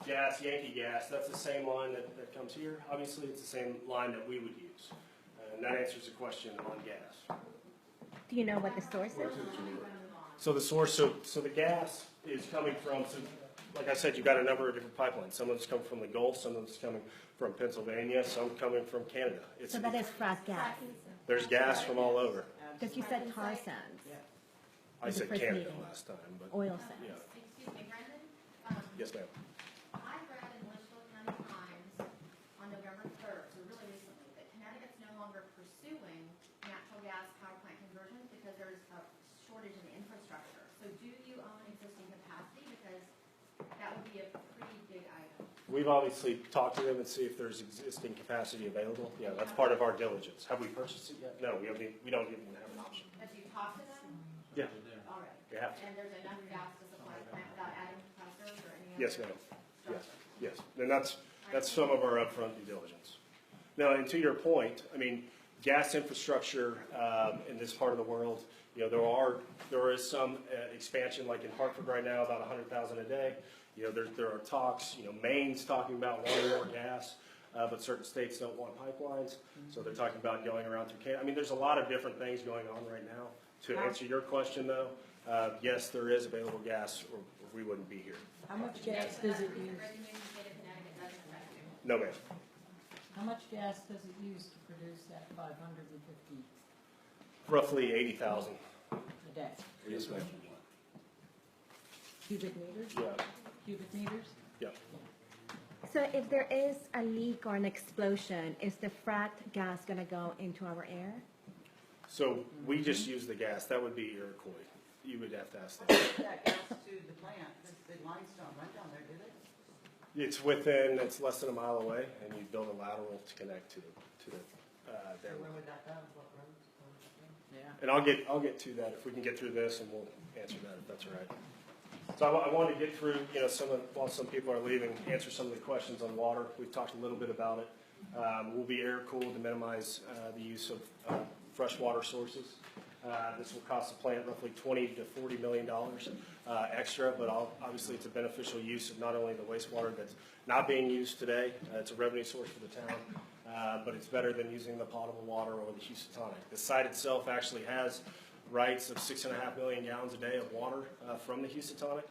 gas, Yankee gas, that's the same line that comes here. Obviously, it's the same line that we would use. And that answers the question on gas. Do you know what the source is? So the source, so the gas is coming from, so like I said, you've got a number of different pipelines. Some of it's coming from the Gulf, some of it's coming from Pennsylvania, some coming from Canada. So that is frac gas? There's gas from all over. Because you said tar sands. I said first Canada meeting. last time, but. Oil sands. Yeah. Excuse me, Brendan? Yes, ma'am. I read in Litchfield County Times on November 3rd, so really recently, that Connecticut's no longer pursuing natural gas power plant conversions because there's a shortage in infrastructure. So do you own existing capacity? Because that would be a pretty big item. We've obviously talked to them and see if there's existing capacity available. Yeah, that's part of our diligence. Have we purchased it yet? No, we don't even have an option. Have you talked to them? Yeah. All right. We have to. And there's enough gas to supply the plant without adding compressors or any other? Yes, ma'am. Yes. And that's some of our upfront due diligence. Now, and to your point, I mean, gas infrastructure in this part of the world, you know, there is some expansion, like in Hartford right now, about 100,000 a day. You know, there are talks. You know, Maine's talking about wanting more gas, but certain states don't want pipelines, so they're talking about going around through Canada. I mean, there's a lot of different things going on right now. To answer your question, though, yes, there is available gas, or we wouldn't be here. How much gas does it use? No, ma'am. How much gas does it use to produce that 550 Roughly 80,000. a day? Yes, ma'am. Cubic meters? Yeah. Cubic meters? Yeah. So if there is a leak or an explosion, is the fracked gas going to go into our air? So we just use the gas. That would be Iroquois. you would have to ask How them. did that gas to the plant? The lines don't run down there, do they? It's less than a mile away, and you build a lateral to connect to the there. So where would that go? What roads? Yeah. And I'll get to that if we can get through this, and we'll answer that if that's all right. So I want to get through, while some people are leaving, answer some of the questions on water. We've talked a little bit about it. We'll be air cooled to minimize the use of fresh water sources. This will cost the plant roughly $20 to $40 million extra, but obviously it's a beneficial use of not only the wastewater that's not being used today, it's a revenue source for the town, but it's better than using the potable water or the Houstonic. The site itself actually has rights of 6.5 million gallons a day of water from the Houstonic.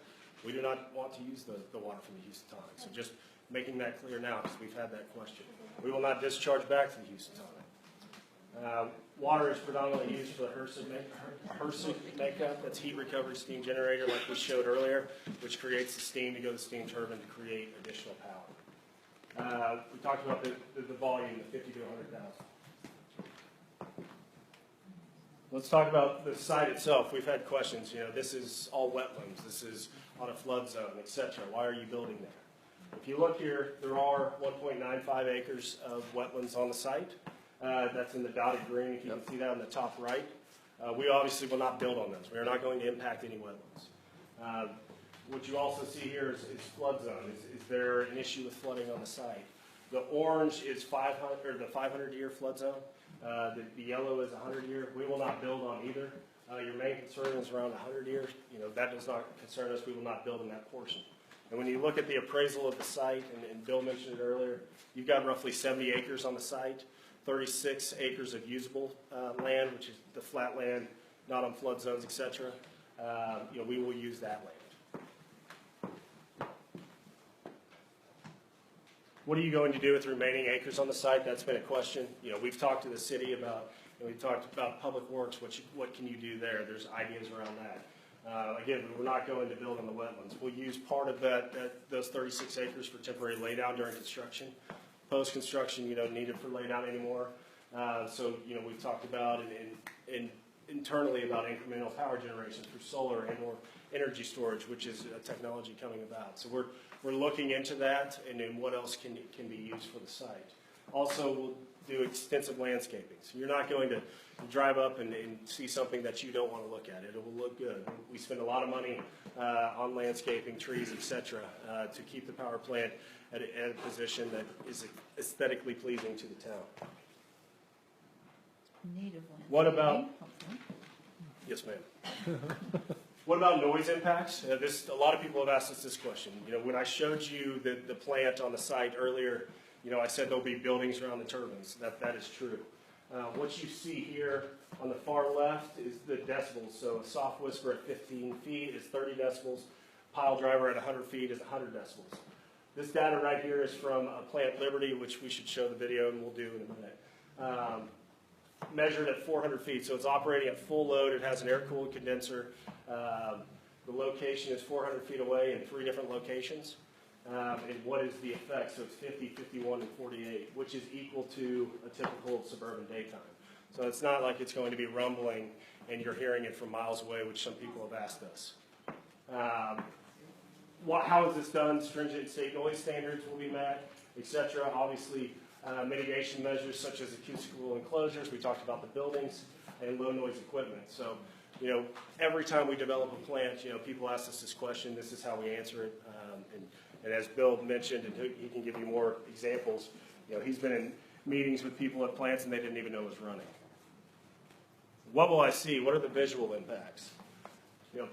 We do not want to use the water from the Houstonic, so just making that clear now because we've had that question. We will not discharge back to the Houstonic. Water is predominantly used for the HRSG makeup. That's heat recovery steam generator like we showed earlier, which creates the steam to go to the steam turbine to create additional power. We talked about the volume, the 50 to 100,000. Let's talk about the site itself. We've had questions. This is all wetlands. This is on a flood zone, etc. Why are you building there? If you look here, there are 1.95 acres of wetlands on the site. That's in the dotted green, if you can see that on the top right. We obviously will not build on those. We are not going to impact any wetlands. What you also see here is flood zone. Is there an issue with flooding on the site? The orange is the 500-year flood zone. The yellow is 100-year. We will not build on either. Your main concern is around 100 years. That does not concern us. We will not build in that portion. And when you look at the appraisal of the site, and Bill mentioned it earlier, you've got roughly 70 acres on the site, 36 acres of usable land, which is the flat land, not on flood zones, etc. We will use that land. What are you going to do with the remaining acres on the site? That's been a question. We've talked to the city about, we've talked about public works. What can you do there? There's ideas around that. Again, we're not going to build on the wetlands. We'll use part of those 36 acres for temporary laydown during construction. Post-construction, you don't need it for laydown anymore. So, we've talked about internally about incremental power generation through solar and or energy storage, which is a technology coming about. So we're looking into that and then what else can be used for the site. Also, we'll do extensive landscaping. So you're not going to drive up and see something that you don't want to look at. It will look good. We spend a lot of money on landscaping, trees, etc., to keep the power plant at a position that is aesthetically pleasing to the town. Native What about? Yes, ma'am. What about noise impacts? A lot of people have asked us this question. When I showed you the plant on the site earlier, I said there'll be buildings around the turbines. That is true. What you see here on the far left is the decibels. So a soft whisper at 15 feet is 30 decibels. Pile driver at 100 feet is 100 decibels. This data right here is from Plant Liberty, which we should show the video and we'll do in a minute. Measured at 400 feet, so it's operating at full load. It has an air-cooled condenser. The location is 400 feet away in 3 different locations. And what is the effect? So it's 50, 51, and 48, which is equal to a typical suburban daytime. So it's not like it's going to be rumbling and you're hearing it from miles away, which some people have asked us. How is this done? Stringent state noise standards will be met, etc. Obviously, mitigation measures such as acoustical enclosures. We talked about the buildings and low noise equipment. So, every time we develop a plant, people ask us this question. This is how we answer it. And as Bill mentioned, and he can give you more examples, he's been in meetings with people at plants and they didn't even know it was running. What will I see? What are the visual impacts?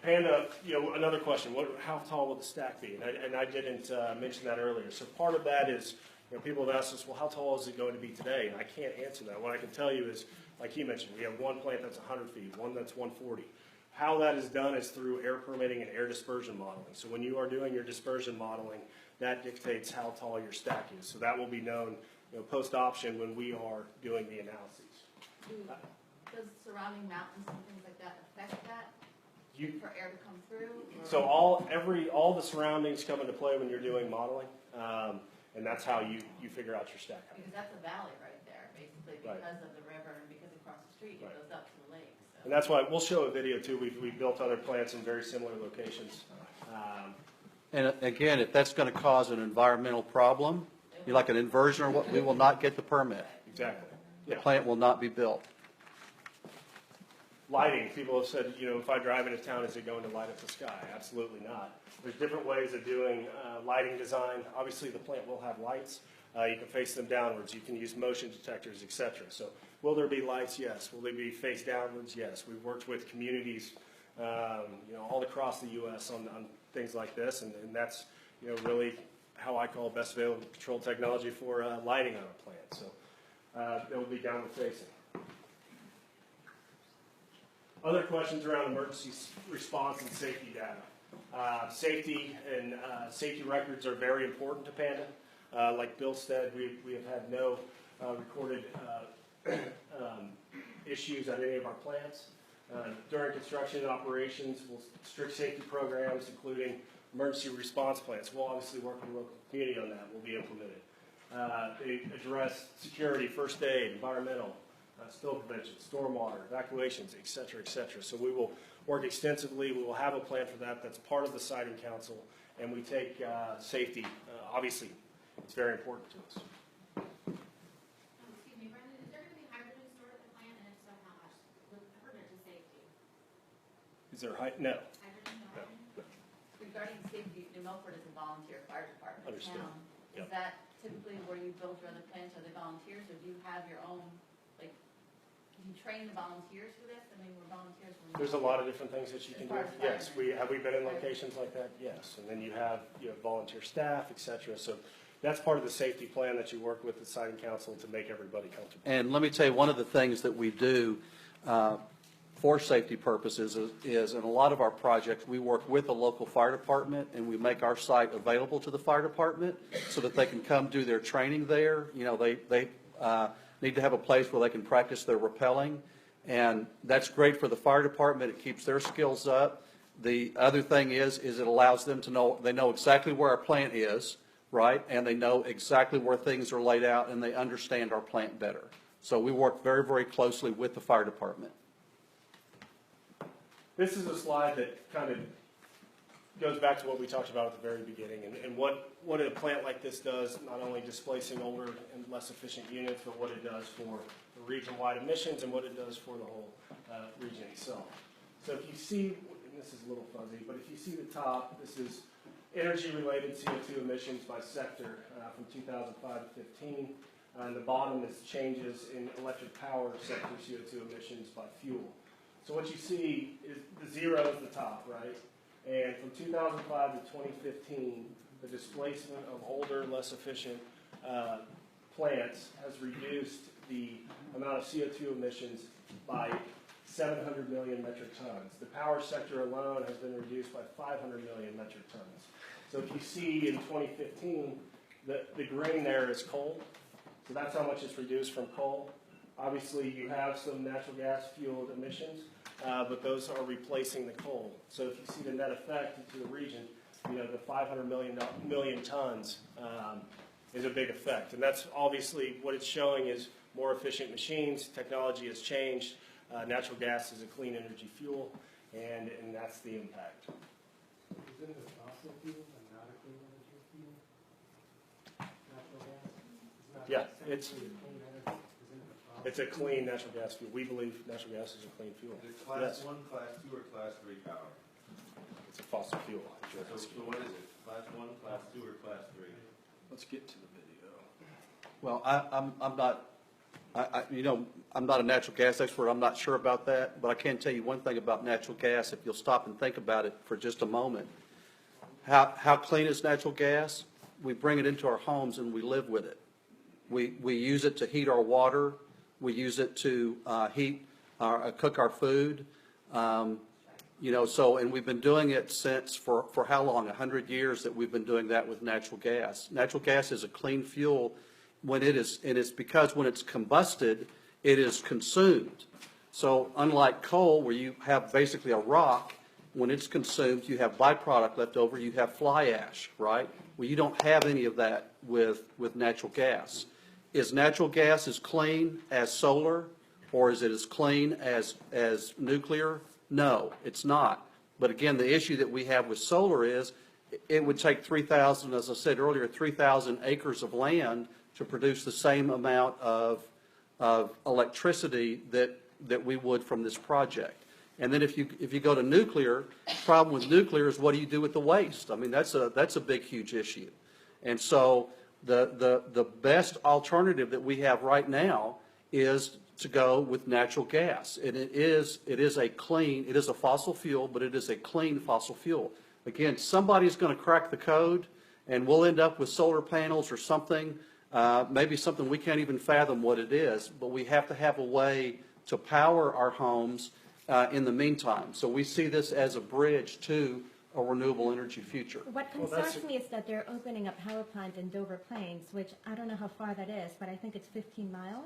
Panda, another question, how tall will the stack be? And I didn't mention that earlier. So part of that is, people have asked us, well, how tall is it going to be today? And I can't answer that. What I can tell you is, like he mentioned, we have one plant that's 100 feet, one that's 140. How that is done is through air permitting and air dispersion modeling. So when you are doing your dispersion modeling, that dictates how tall your stack is. So that will be known post-option when we are doing the analyses. Does surrounding mountains and things like that affect that? For air to come through? So all the surroundings come into play when you're doing modeling, and that's how you figure out your stack height. Because that's a valley right there, basically, because Right. of the river and because across the street it goes up to the lake. So. And that's why we'll show a video too. We've built other plants in very similar locations. And again, if that's going to cause an environmental problem, like an inversion or what, we will not get the permit. Exactly. The plant will not be built. Lighting, people have said, if I drive into town, is it going to light up the sky? Absolutely not. There's different ways of doing lighting design. Obviously, the plant will have lights. You can face them downwards. You can use motion detectors, etc. So will there be lights? Yes. Will they be face downwards? Yes. We've worked with communities, all across the U.S. on things like this, and that's, really how I call best available control technology for lighting on a plant. So it will be downward facing. Other questions around emergency response and safety data. Safety and safety records are very important to Panda. Like Bill said, we have had no recorded issues at any of our plants. During construction and operations, strict safety programs, including emergency response plans. We'll obviously work with the local community on that. Will be implemented. They address security, first aid, environmental, spill prevention, stormwater, evacuations, et cetera, et cetera. So we will work extensively. We will have a plan for that. That's part of the siting council, and we take safety. Obviously, it's very important to us. Excuse me, Brendan, is there going to be hydrogen stored at the plant, and if so, how much? With pertinent to safety. Is there no? Hydrogen, no. No. Regarding safety, New Milford is a volunteer fire department Understood. town. Yep. Is that typically where you build your other plants? Are they volunteers, or do you have your own, like, do you train the volunteers for this? I mean, we're volunteers. There's a lot of different things that you can do. Yes, have we been in locations like that? Yes, and then you have volunteer staff, et cetera. So that's part of the safety plan that you work with the siting council to make everybody comfortable. And let me tell you, one of the things that we do for safety purposes is in a lot of our projects, we work with a local fire department, and we make our site available to the fire department so that they can come do their training there. They need to have a place where they can practice their rappelling, and that's great for the fire department. It keeps their skills up. The other thing is it allows them to know, they know exactly where our plant is, right? And they know exactly where things are laid out, and they understand our plant better. So we work very, very closely with the fire department. This is a slide that kind of goes back to what we talked about at the very beginning, and what a plant like this does, not only displacing older and less efficient units, but what it does for the region-wide emissions and what it does for the whole region itself. So if you see, and this is a little fuzzy, but if you see the top, this is energy-related CO2 emissions by sector from 2005 to 15. And the bottom is changes in electric power sector CO2 emissions by fuel. So what you see is the zero is the top, right? And from 2005 to 2015, the displacement of older, less efficient plants has reduced the amount of CO2 emissions by 700 million metric tons. The power sector alone has been reduced by 500 million metric tons. So if you see in 2015, the green there is coal. So that's how much it's reduced from coal. Obviously, you have some natural gas fueled emissions, but those are replacing the coal. So if you see the net effect into the region, the 500 million tons is a big effect. And that's obviously what it's showing is more efficient machines. Technology has changed. Natural gas is a clean energy fuel, and that's the impact. Isn't it fossil fuel and not a clean energy fuel? Natural gas? Yeah, it's a clean natural gas fuel. We believe natural gas is a clean fuel. Is it class 1, class 2, or class 3 power? It's a fossil fuel. So what is it? Class 1, class 2, or class 3? Let's get to the video. Well, I'm not a natural gas expert. I'm not sure about that, but I can tell you one thing about natural gas. If you'll stop and think about it for just a moment, how clean is natural gas? We bring it into our homes and we live with it. We use it to heat our water. We use it to cook our food. And we've been doing it since for how long? 100 years that we've been doing that with natural gas. Natural gas is a clean fuel when it is, and it's because when it's combusted, it is consumed. So unlike coal, where you have basically a rock, when it's consumed, you have byproduct left over, you have fly ash, right? Well, you don't have any of that with natural gas. Is natural gas as clean as solar or is it as clean as nuclear? No, it's not. But again, the issue that we have with solar is it would take 3,000, as I said earlier, 3,000 acres of land to produce the same amount of electricity that we would from this project. And then if you go to nuclear, the problem with nuclear is what do you do with the waste? I mean, that's a big, huge issue. And so the best alternative that we have right now is to go with natural gas. And it is a fossil fuel, but it is a clean fossil fuel. Again, somebody's going to crack the code, and we'll end up with solar panels or something, maybe something we can't even fathom what it is, but we have to have a way to power our homes in the meantime. So we see this as a bridge to a renewable energy future. What concerns me is that they're opening a power plant in Dover Plains, which I don't know how far that is, but I think it's 15 miles.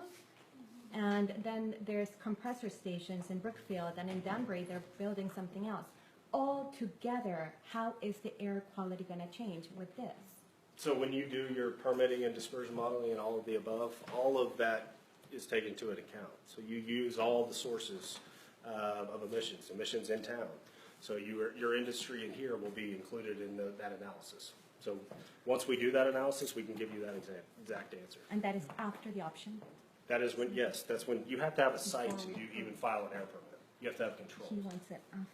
And then there's compressor stations in Brookfield, and in Danbury they're building something else. All together, how is the air quality going to change with this? So when you do your permitting and dispersion modeling and all of the above, all of that is taken into account. So you use all the sources of emissions in town. So your industry in here will be included in that analysis. So once we do that analysis, we can give you that exact answer. And that is after the option? That is when, yes, that's when you have to have a site to even file an air permit. You have to have control. He wants it after.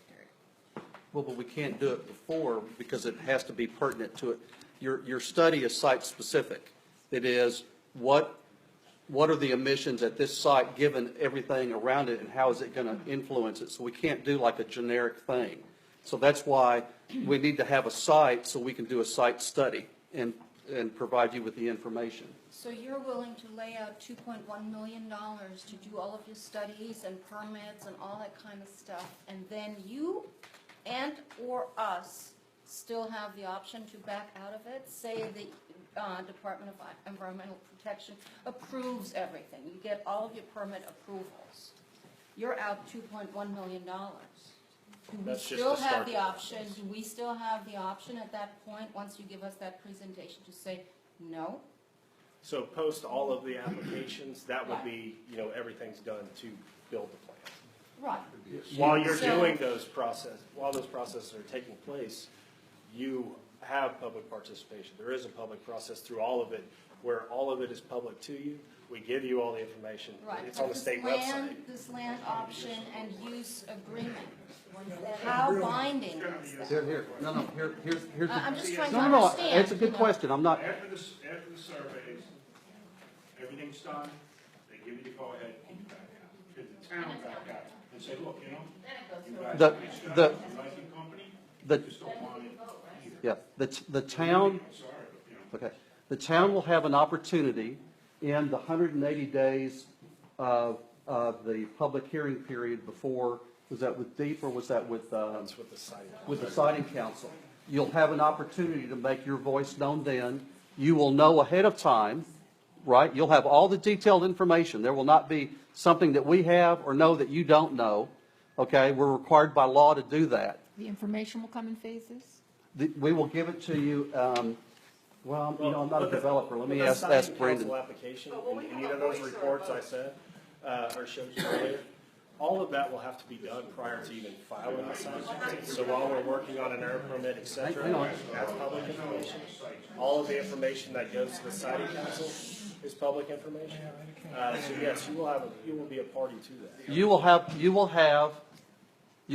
Well, but we can't do it before because it has to be pertinent to it. Your study is site-specific. It is what are the emissions at this site given everything around it, and how is it going to influence it? So we can't do like a generic thing. So that's why we need to have a site so we can do a site study and provide you with the information. So you're willing to lay out $2.1 million to do all of your studies and permits and all that kind of stuff, and then you and or us still have the option to back out of it? Say the Department of Environmental Protection approves everything. You get all of your permit approvals. You're out $2.1 million. Do we That's just still the have start the process. option? Do we still have the option at that point, once you give us that presentation, to say no? So post all of the applications, that would be, everything's done to build the plant. Right. While you're So- doing while those processes are taking place, you have public participation. There is a public process through all of it, where all of it is public to you. We give you all the information. Right. It's on the state website. This land option and use agreement, how binding is that? Here. No, here's the. I'm just trying to No, understand. it's a good question. I'm not. After the surveys, everything's done, they give you the go-ahead, you back out. Because the town back out and say, look, you guys, The lighting company, the just don't want it. yeah the town. Okay. The town will have an opportunity in the 180 days of the public hearing period before, was that with DEEP or was that with That's with the site. with the siting council? You'll have an opportunity to make your voice known then. You will know ahead of time, right? You'll have all the detailed information. There will not be something that we have or know that you don't know. Okay? We're required by law to do that. The information will come in phases? We will give it to you. Well, I'm not a developer. Let me With the ask siting Brandon. council application, and any of those reports I said, or showed you earlier, all of that will have to be done prior to even filing the site. So while we're working on an air permit, et cetera, Hang on. that's public information. All of the information that goes to the siting council is public information. So yes, you will be a party to that. You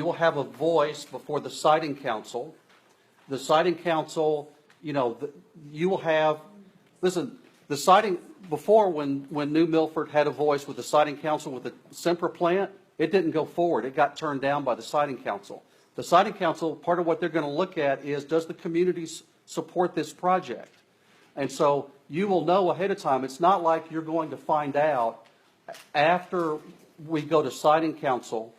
will have a voice before the siting council. The siting council, you will have, listen, the siting, before when New Milford had a voice with the siting council with the Sempra plant, it didn't go forward. It got turned down by the siting council. The siting council, part of what they're going to look at is, does the community support this project? And so you will know ahead of time. It's not like you're going to find out after we go to siting council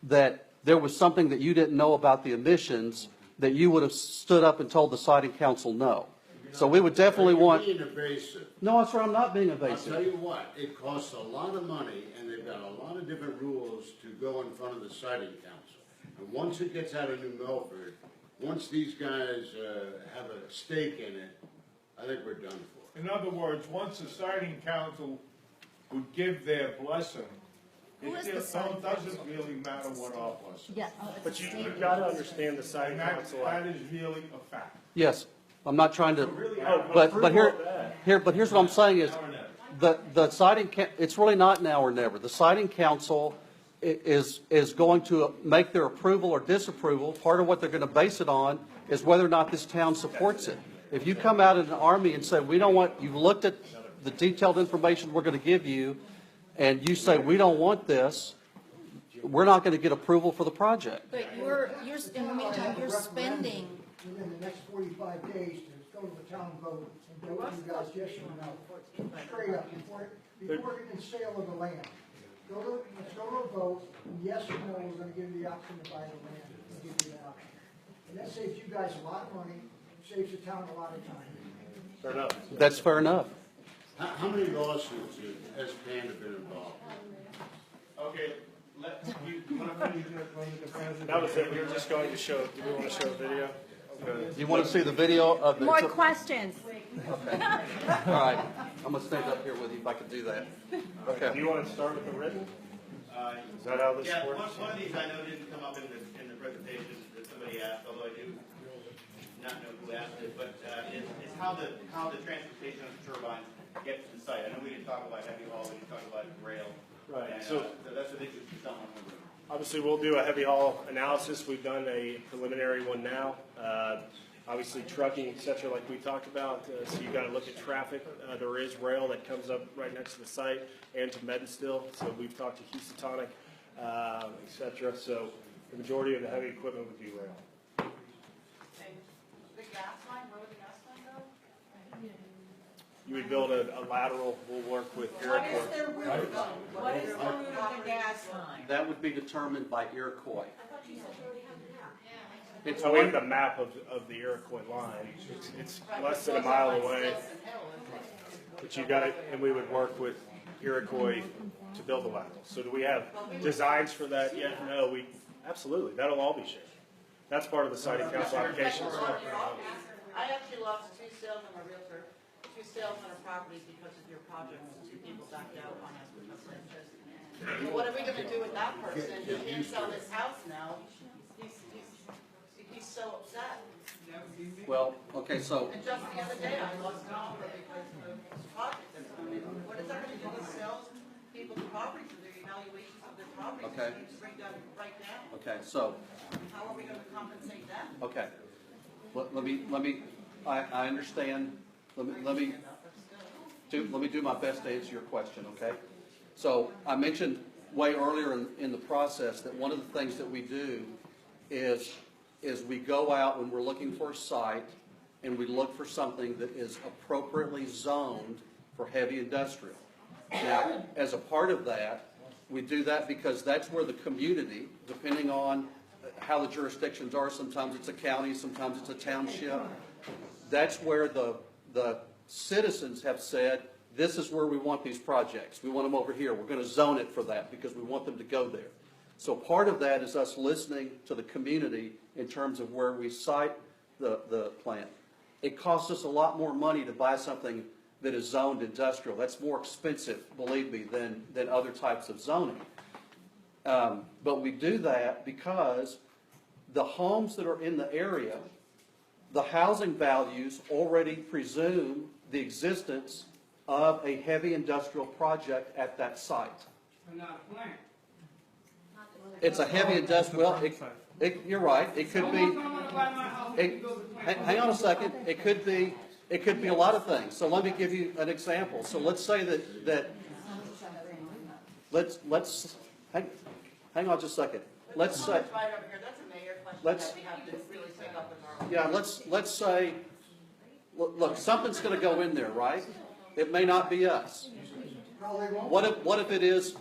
that there was something that you didn't know about the emissions that you would have stood up and told the siting council no. So we would definitely want. You're being evasive. No, sir, I'm not being I'll evasive. tell you what, it costs a lot of money, and they've got a lot of different rules to go in front of the siting council. And once it gets out of New Milford, once these guys have a stake in it, I think we're done for. In other words, once the siting council would give their blessing Who is It the siding doesn't really matter what office. Yes. But you've got to understand the siding And that, council. that is really a fact. Yes, I'm not trying to, Oh, but approval of that. but here's what I'm saying is, the siding, it's really not now or never. The siding council is going to make their approval or disapproval. Part of what they're going to base it on is whether or not this town supports it. If you come out in an army and say, we don't want, you've looked at the detailed information we're going to give you, and you say, we don't want this, we're not going to get approval for the project. But you're, in the meantime, you're spending, Within the next 45 days to go to the town vote and go to you guys yes or no. Straight up, before getting sale of the land. Let's go to a vote, and yes or no, we're gonna give you the option to buy the land, we'll give you that option. And that saves you guys a lot of money, saves the town a lot of time. Fair enough. That's fair enough. How many lawsuits has Panda been involved in? Okay, you want to finish your That was it. We were just going to show, do we want to show a video? Okay. You want to see the video of the? More questions. Okay. All right. I'm going to stand up here with you if I could do that. Okay. Do you want to start with the written? Is that how this Yeah, works? one of these I know didn't come up in the presentation that somebody asked, although I do not know who asked it, but is how the transportation of the turbines get to the site. I know we didn't talk about heavy haul, we didn't talk about rail. Right. And, So that's what interests someone. obviously, we'll do a heavy haul analysis. We've done a preliminary one now. Obviously, trucking, et cetera, like we talked about. So you got to look at traffic. There is rail that comes up right next to the site and to Medistill. So we've talked to Housatonic, et cetera. So the majority of the heavy equipment would be rail. And the gas line, where would the gas line go? You would build a lateral. We'll work with What is Iroquois. their route? What is the route of the gas line? That would be determined by Iroquois. It's So we have the map of the Iroquois line. It's less than a mile away. But you got it, and we would work with Iroquois to build the lateral. So do we have designs for that yet? No, absolutely. That'll all be shared. That's part of the siting council applications. I actually lost 2 sales on my realtor, 2 sales on a property because of your project, 2 people backed out on us because of interest. Well, what are we gonna do with that person? He can't sell his house now. He's so upset. Well, okay, so And just the other day, I lost an offer because of this project that's coming in. What is that gonna do with sales people's properties and their evaluations of their properties? Okay. It needs to bring down right now. okay, so How are we gonna compensate them? okay. Let me. I understand. Let me do my best to answer your question. Okay. So I mentioned way earlier in the process that one of the things that we do is we go out when we're looking for a site and we look for something that is appropriately zoned for heavy industrial. Now, as a part of that, we do that because that's where the community, depending on how the jurisdictions are, sometimes it's a county, sometimes it's a township, that's where the citizens have said, this is where we want these projects. We want them over here. We're going to zone it for that because we want them to go there. So part of that is us listening to the community in terms of where we site the plant. It costs us a lot more money to buy something that is zoned industrial. That's more expensive, believe me, than other types of zoning. But we do that because the homes that are in the area, the housing values already presume the existence of a heavy industrial project at that site. Not a plant. It's a heavy industrial, you're right, it could be, hang on a second, it could be a lot of things. So let me give you an example. So let's say let's, hang on just a second. Let's say, Right over here, that's a mayor question that we have to really take up with our. yeah, let's say, look, something's gonna go in there, right? It may not be us. What if it is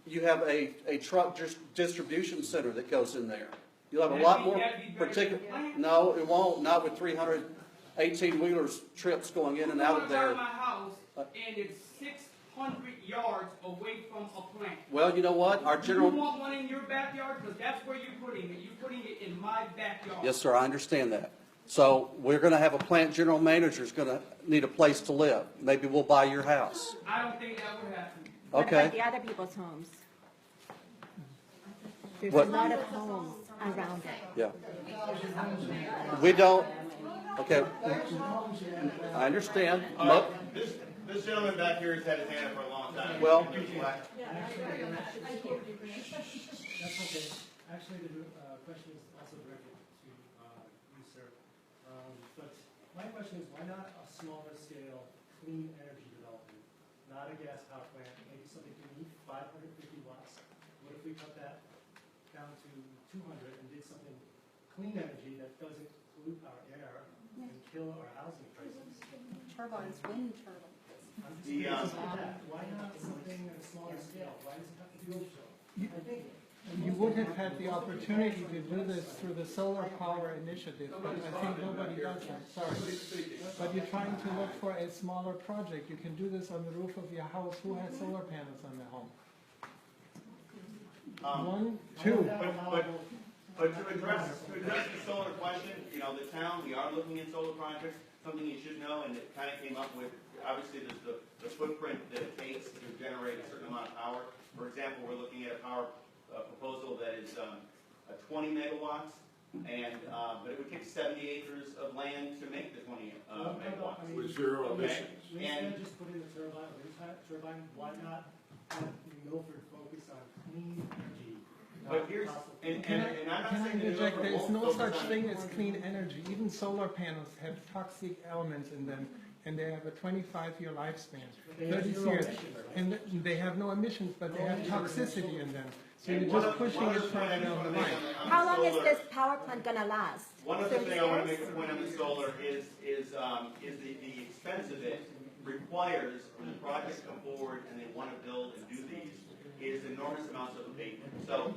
you have a truck distribution center that goes in there? You'll have a lot more particular, no, it won't, not with 318-wheelers trips going in and out of there. My house, and it's 600 yards away from a plant. Well, you know what, our general. You want one in your backyard? Because that's where you're putting it. You're putting it in my backyard. Yes, sir, I understand that. So we're going to have a plant general manager who's going to need a place to live. Maybe we'll buy your house. I don't think that would happen. What Okay. about the other people's homes? There's What? a lot of homes around it. Yeah. We don't, okay, I understand. This gentleman back here has had his hand up for a long time. Well- That's okay. Actually, the question is also directed to you, sir. But my question is, why not a smaller scale, clean energy development? Not a gas power plant, maybe something unique, 550 watts. What if we cut that down to 200 and did something clean energy that doesn't pollute our air and kill our housing prices? Turbines, wind turbines. I'm just curious about that. Why not something at a smaller scale? Why does it have to be so? I think You would have had the opportunity to do this through the solar power initiative, but I think nobody does that, sorry. But you're trying to look for a smaller project. You can do this on the roof of your house. Who has solar panels on their home? One, two. But to address the solar question, you know, the town, we are looking at solar projects, something you should know, and it kind of came up with, obviously, there's the footprint that it takes to generate a certain amount of power. For example, we're looking at a power proposal that is 20 megawatts, and but it would take 70 acres of land to make the 20 megawatts. With zero emissions. Instead of just putting a turbine, why not have Milford focus on clean energy? But here's, and I'm not Can I saying that interject? There's won't no focus such on- thing as clean energy. Even solar panels have toxic elements in them, and they have a 25-year lifespan, They have 30 zero years. emissions, right? And they have no emissions, but they have toxicity in them. So you're And one just of- pushing one of it the further things I down the wanna make line. on How long is solar- this power plant gonna last? One other 30 thing I want to years? make a point on the solar is the expense of it requires, when the projects come forward and they want to build and do these, is enormous amounts of abatement. So,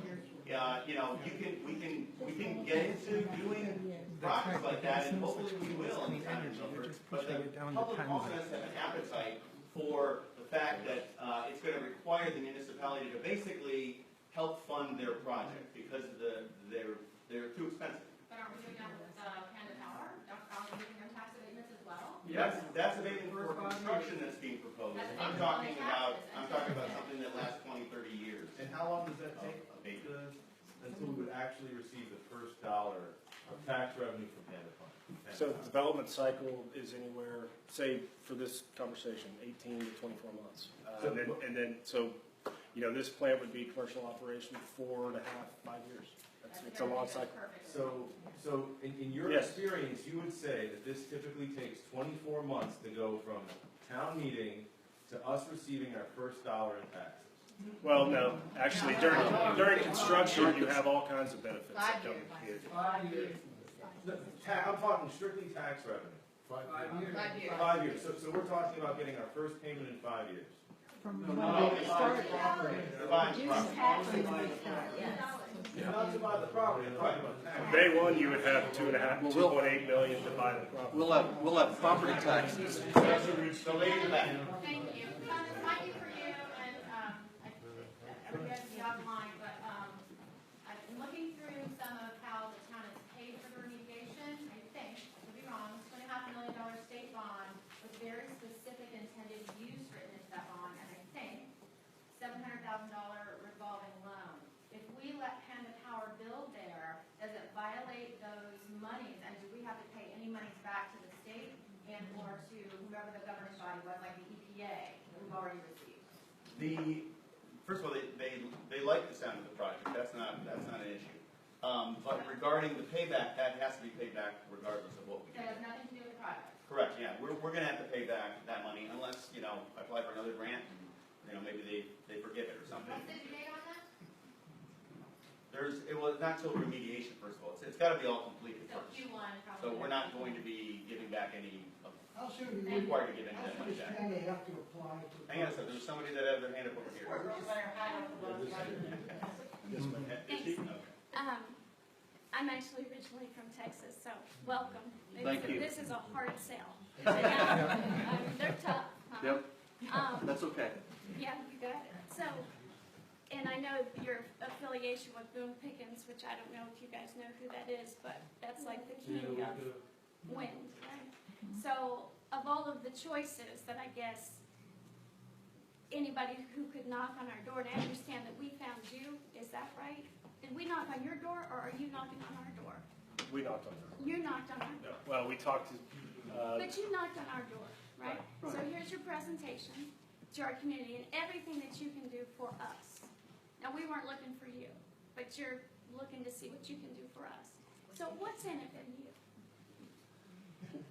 you know, we can get into doing projects like that, and hopefully we will in time and Milford. But the public also has to have an appetite for the fact that it's going to require the municipality to basically help fund their project because they're too expensive. But aren't we doing that with Panda Power? Aren't we giving them tax abatements as well? That's abatement for construction that's being proposed. I'm talking about something that lasts 20, 30 years. And how long does that take until we would actually receive the first dollar of tax revenue from Panda Fund? So the development cycle is anywhere, say, for this conversation, 18 to 24 months. And then, you know, this plant would be commercial operation 4.5, 5 years. It's a long cycle. So in your Yes. experience, you would say that this typically takes 24 months to go from town meeting to us receiving our first dollar in taxes. Well, no, actually, during construction, you have all kinds of benefits that come with it. 5 years. I'm talking strictly tax revenue. 5 years. 5 years. 5 years. So we're talking about getting our first payment in 5 years. No, it's Start. Divide the property. Tax and then we start, yes. Not to buy the property, I'm talking about tax. Day one, you would have 2.8 million to buy the property. We'll have property taxes. The lady in the back. Thank you. This might be for you, and everybody has to be offline, but I've been looking through some of how the town has paid for the remediation. I think, I could be wrong, $2.5 million state bond with very specific intended use written into that bond, and I think $700,000 revolving loan. If we let Panda Power build there, does it violate those monies, and do we have to pay any monies back to the state and or to whoever the governing body was, like the EPA, that we've already received? First of all, they like the sound of the project. That's not an issue. But regarding the payback, that has to be paid back regardless of what we do. That has nothing to do with the project. Correct. Yeah, we're going to have to pay back that money unless I apply for another grant. And, maybe they forgive it or something. What's the date on that? It was not till remediation. First of all, it's got to be all completed So first. Q1 probably. So we're not going to be giving back any. How soon do you? Required to give any of that money back. How soon does Panda have to apply to? Hang on a second. There's somebody that had their hand up over here. Yes, ma'am. Is she? Okay. I'm actually originally from Texas, so welcome. Thank you. This is a hard sell. They're tough. Yep, that's okay. Yeah, you got it. So, and I know your affiliation with Boone Pickens, which I don't know if you guys know who that is, but that's like the king of wind, right? So, of all of the choices that I guess anybody who could knock on our door, and I understand that we found you, is that right? Did we knock on your door, or are you knocking on our door? We knocked on her. You knocked on our door. Well, we talked to, But you knocked on our door, right? So here's your presentation to our community and everything that you can do for us. Now, we weren't looking for you, but you're looking to see what you can do for us. So what's in it for you?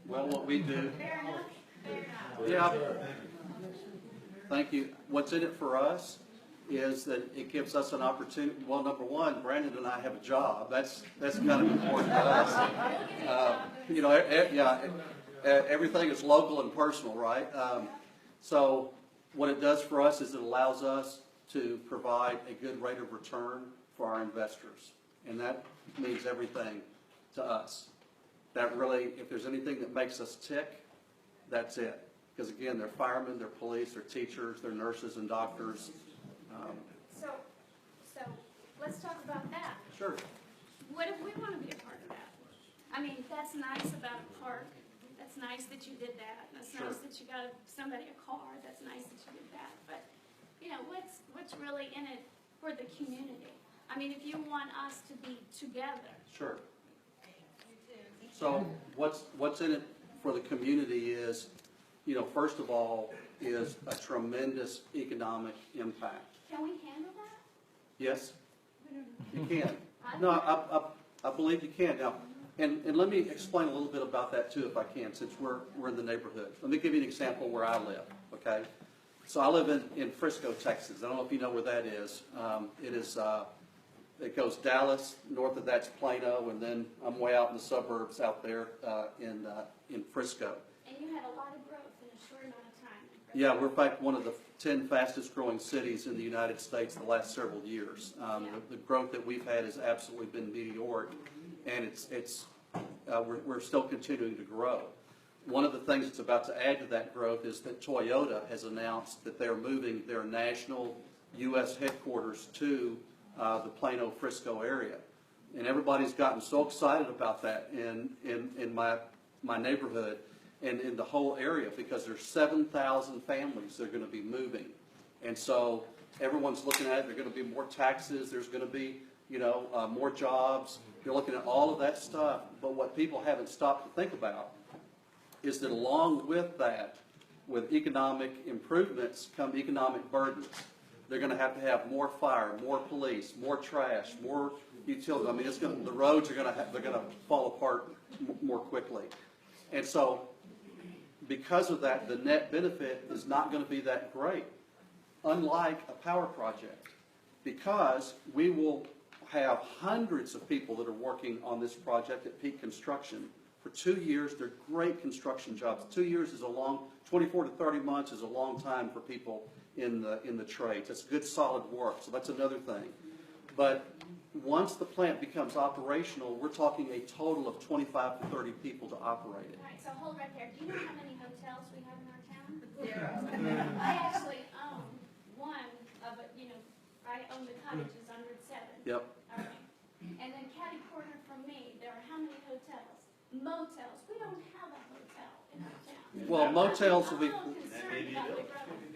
Well, what we do, Fair enough? Fair enough. yeah, thank you. What's in it for us is that it gives us an opportunity. Well, number one, Brandon and I have a job. That's kind of important to us. You know, everything is local and personal, right? So what it does for us is it allows us to provide a good rate of return for our investors, and that means everything to us. That really, if there's anything that makes us tick, that's it. Because again, they're firemen, they're police, they're teachers, they're nurses and doctors. So let's talk about that. Sure. What if we want to be a part of that? I mean, that's nice about a park. That's nice that you did that. That's Sure. nice that you got somebody a car. That's nice that you did that. But, you know, what's really in it for the community? I mean, if you want us to be together. Sure. So what's in it for the community is, you know, first of all, is a tremendous economic impact. Can we handle that? Yes, you can. No, I believe you can. Now, and let me explain a little bit about that too, if I can, since we're in the neighborhood. Let me give you an example where I live, okay? So I live in Frisco, Texas. I don't know if you know where that is. It goes Dallas, north of that's Plano, and then I'm way out in the suburbs out there in Frisco. And you had a lot of growth in a short amount of time. Yeah, we're in fact one of the 10 fastest growing cities in the United States the last several years. The growth that we've had has absolutely been meteoric, and we're still continuing to grow. One of the things that's about to add to that growth is that Toyota has announced that they're moving their national U.S. headquarters to the Plano-Frisco area. And everybody's gotten so excited about that in my neighborhood and in the whole area, because there's 7,000 families that are going to be moving. And so everyone's looking at it. There are going to be more taxes. There's going to be, more jobs. You're looking at all of that stuff. But what people haven't stopped to think about is that along with that, with economic improvements come economic burdens. They're going to have more fire, more police, more trash, more utilities. I mean, the roads are going to fall apart more quickly. And so, because of that, the net benefit is not going to be that great, unlike a power project, because we will have hundreds of people that are working on this project at peak construction. For 2 years, they're great construction jobs. 2 years is 24 to 30 months is a long time for people in the trades. It's good, solid work, so that's another thing. But once the plant becomes operational, we're talking a total of 25 to 30 people to operate it. All right, so hold right there. Do you know how many hotels we have in our town? 0. I actually own one of it, I own the cottages on Route 7. Yep. All right. And then catty corner from me, there are how many hotels? Motels. We don't have a hotel in our town. Well, motels will be,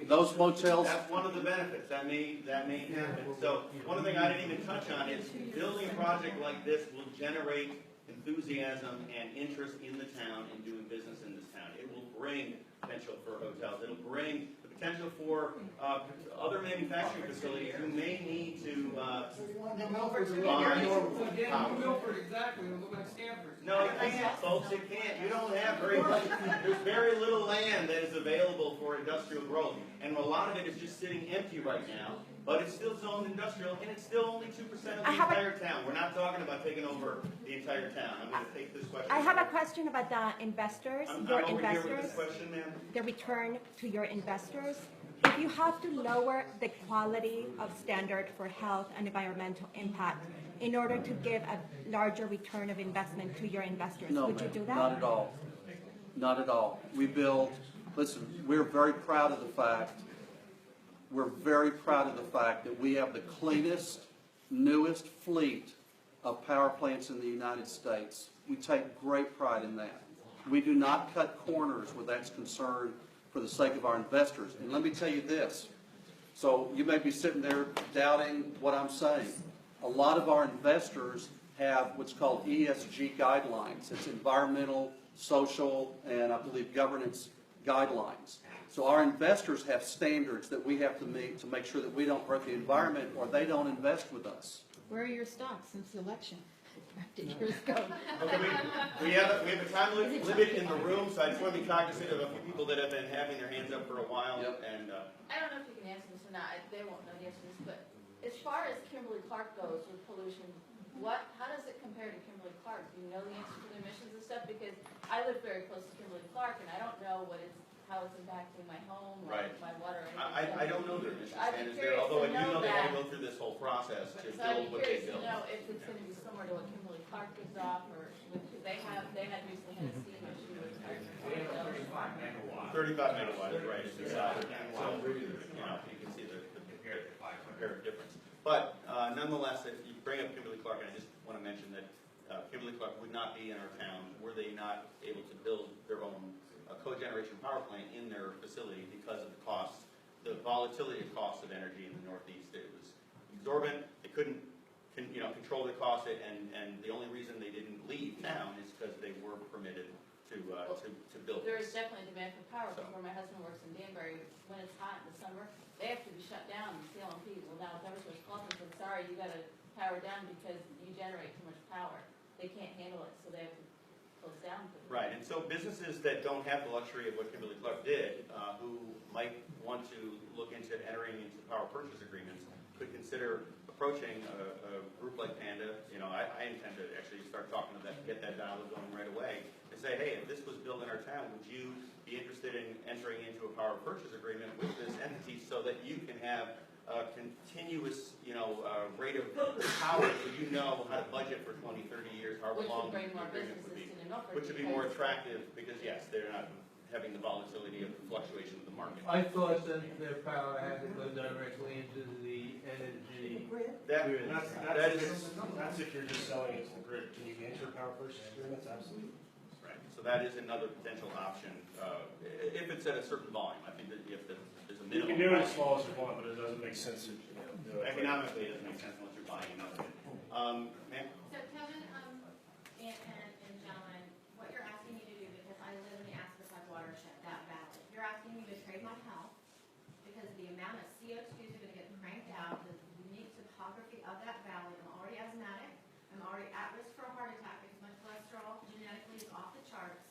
those motels. That's one of the benefits. That may happen. So one thing I didn't even touch on is building a project like this will generate enthusiasm and interest in the town in doing business in this town. It will bring potential for hotels. It'll bring the potential for other manufacturing facilities who may need to Milford, exactly. It looks like Stanford. No, it can't, folks. It can't. You don't have very much. There's very little land that is available for industrial growth, and a lot of it is just sitting empty right now. But it's still zoned industrial, and it's still only 2% of the entire town. We're not talking about taking over the entire town. I'm going to take this question. I have a question about the investors. I'm your over investors. here with this question, ma'am. The return to your investors. If you have to lower the quality of standard for health and environmental impact in order to give a larger return of investment to your investors, would you do that? Not at all. Not at all. Listen, we're very proud of the fact that we have the cleanest, newest fleet of power plants in the United States. We take great pride in that. We do not cut corners where that's concerned for the sake of our investors. And let me tell you this, So you may be sitting there doubting what I'm saying. A lot of our investors have what's called ESG guidelines. It's environmental, social, and I believe governance guidelines. So our investors have standards that we have to meet to make sure that we don't hurt the environment or they don't invest with us. Where are your stocks since the election? Years ago. Okay, we have a time limit in the room, so I just want to be cognizant of a few people that have been having their hands up for a while. Yep. And I don't know if you can answer this or not, they won't know the answer to this, but as far as Kimberly-Clark goes with pollution, how does it compare to Kimberly-Clark? Do you know the answer to the emissions and stuff? Because I live very close to Kimberly-Clark, and I don't know how it's impacting my home, or Right. my water. I don't know their emission I'd be standards there, curious although I to do know they that. had to go through this whole process to So I'd build be what they curious to built. know if it's going to be similar to what Kimberly-Clark gives off, or they had recently had a steam issue with. 35 megawatts, right? It's inside. So, you can see the comparative difference. But nonetheless, if you bring up Kimberly-Clark, and I just want to mention that Kimberly-Clark would not be in our town were they not able to build their own cogeneration power plant in their facility because of the cost, the volatility of cost of energy in the Northeast. It was exorbitant. They couldn't control the cost, and the only reason they didn't leave town is because they were permitted to build. There is definitely demand for power, because So. where my husband works in Danbury, when it's hot in the summer, they have to be shut down, and CLMP, well, now Eversource called and said, sorry, you gotta power down because you generate too much power. They can't handle it, so they have to close down. Right, and so businesses that don't have the luxury of what Kimberly-Clark did, who might want to look into entering into power purchase agreements, could consider approaching a group like Panda. I intend to actually start talking to them, get that dialogue going right away, and say, hey, if this was built in our town, would you be interested in entering into a power purchase agreement with this entity so that you can have a continuous, rate of power, so you know how to budget for 20, 30 years, however Which long would bring the more agreement would businesses be. to Milford. Which would be more attractive, because yes, they're not having the volatility of the fluctuation of the market. I thought that their power had to go directly into the energy grid. That's if you're just selling it to the grid. Can you enter power purchase agreements? Absolutely. Right, so that is another potential option, if it's at a certain volume. I think that if there's a You minimum. can do it as small as you want, but it doesn't make sense to do it. Economically, it doesn't make sense unless you're buying enough of it. Ma'am? So Kevin, and gentlemen, what you're asking me to do, because I live in the Aspen watershed, that valley, you're asking me to trade my health because the amount of CO2 is going to get cranked out, the unique topography of that valley. I'm already asthmatic. I'm already at risk for a heart attack because my cholesterol genetically is off the charts.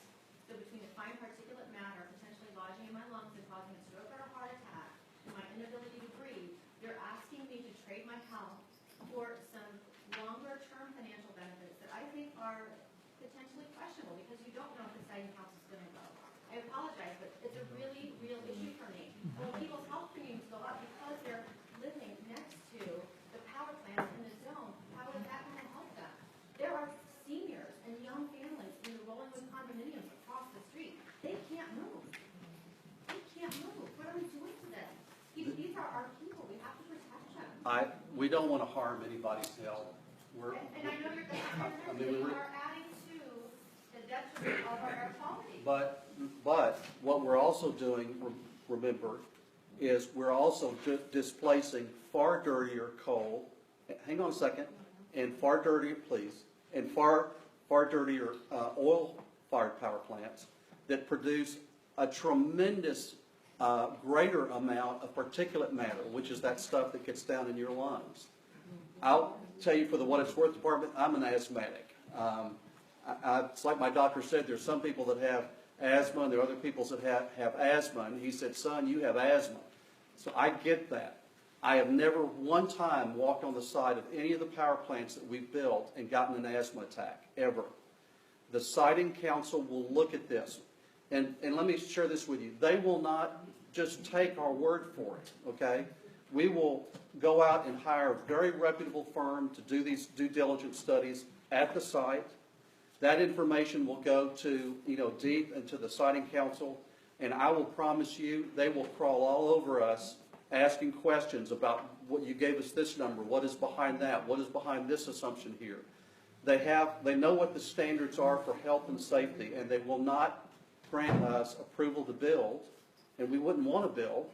So between the fine particulate matter potentially lodging in my lungs and causing a stroke or a heart attack, and my inability to breathe, you're asking me to trade my health for some longer-term financial benefits that I think are potentially questionable because you don't know if the siting house is going to go. I apologize, but it's a really real issue for me. When people's health premiums go up because they're living next to the power plants in the zone, how is that going to help them? There are seniors and young families in the Rollingwood condominiums across the street. They can't move. They can't move. What are we doing to them? These are our people. We have to protect them. We don't want to harm anybody's health. And I know you're are adding to the detriment of our air quality. But what we're also doing, remember, is we're also displacing far dirtier coal. Hang on a second, and far dirtier, please, and far dirtier oil-fired power plants that produce a tremendous greater amount of particulate matter, which is that stuff that gets down in your lungs. I'll tell you, for the what it's worth department, I'm an asthmatic. It's like my doctor said, there's some people that have asthma, and there are other people that have asthma, and he said, son, you have asthma. So I get that. I have never one time walked on the side of any of the power plants that we've built and gotten an asthma attack, ever. The siting council will look at this. And let me share this with you. They will not just take our word for it, okay? We will go out and hire a very reputable firm to do these due diligence studies at the site. That information will go to, deep into the siting council, and I will promise you they will crawl all over us asking questions about what you gave us this number, what is behind that, what is behind this assumption here. They know what the standards are for health and safety, and they will not grant us approval to build, and we wouldn't want to build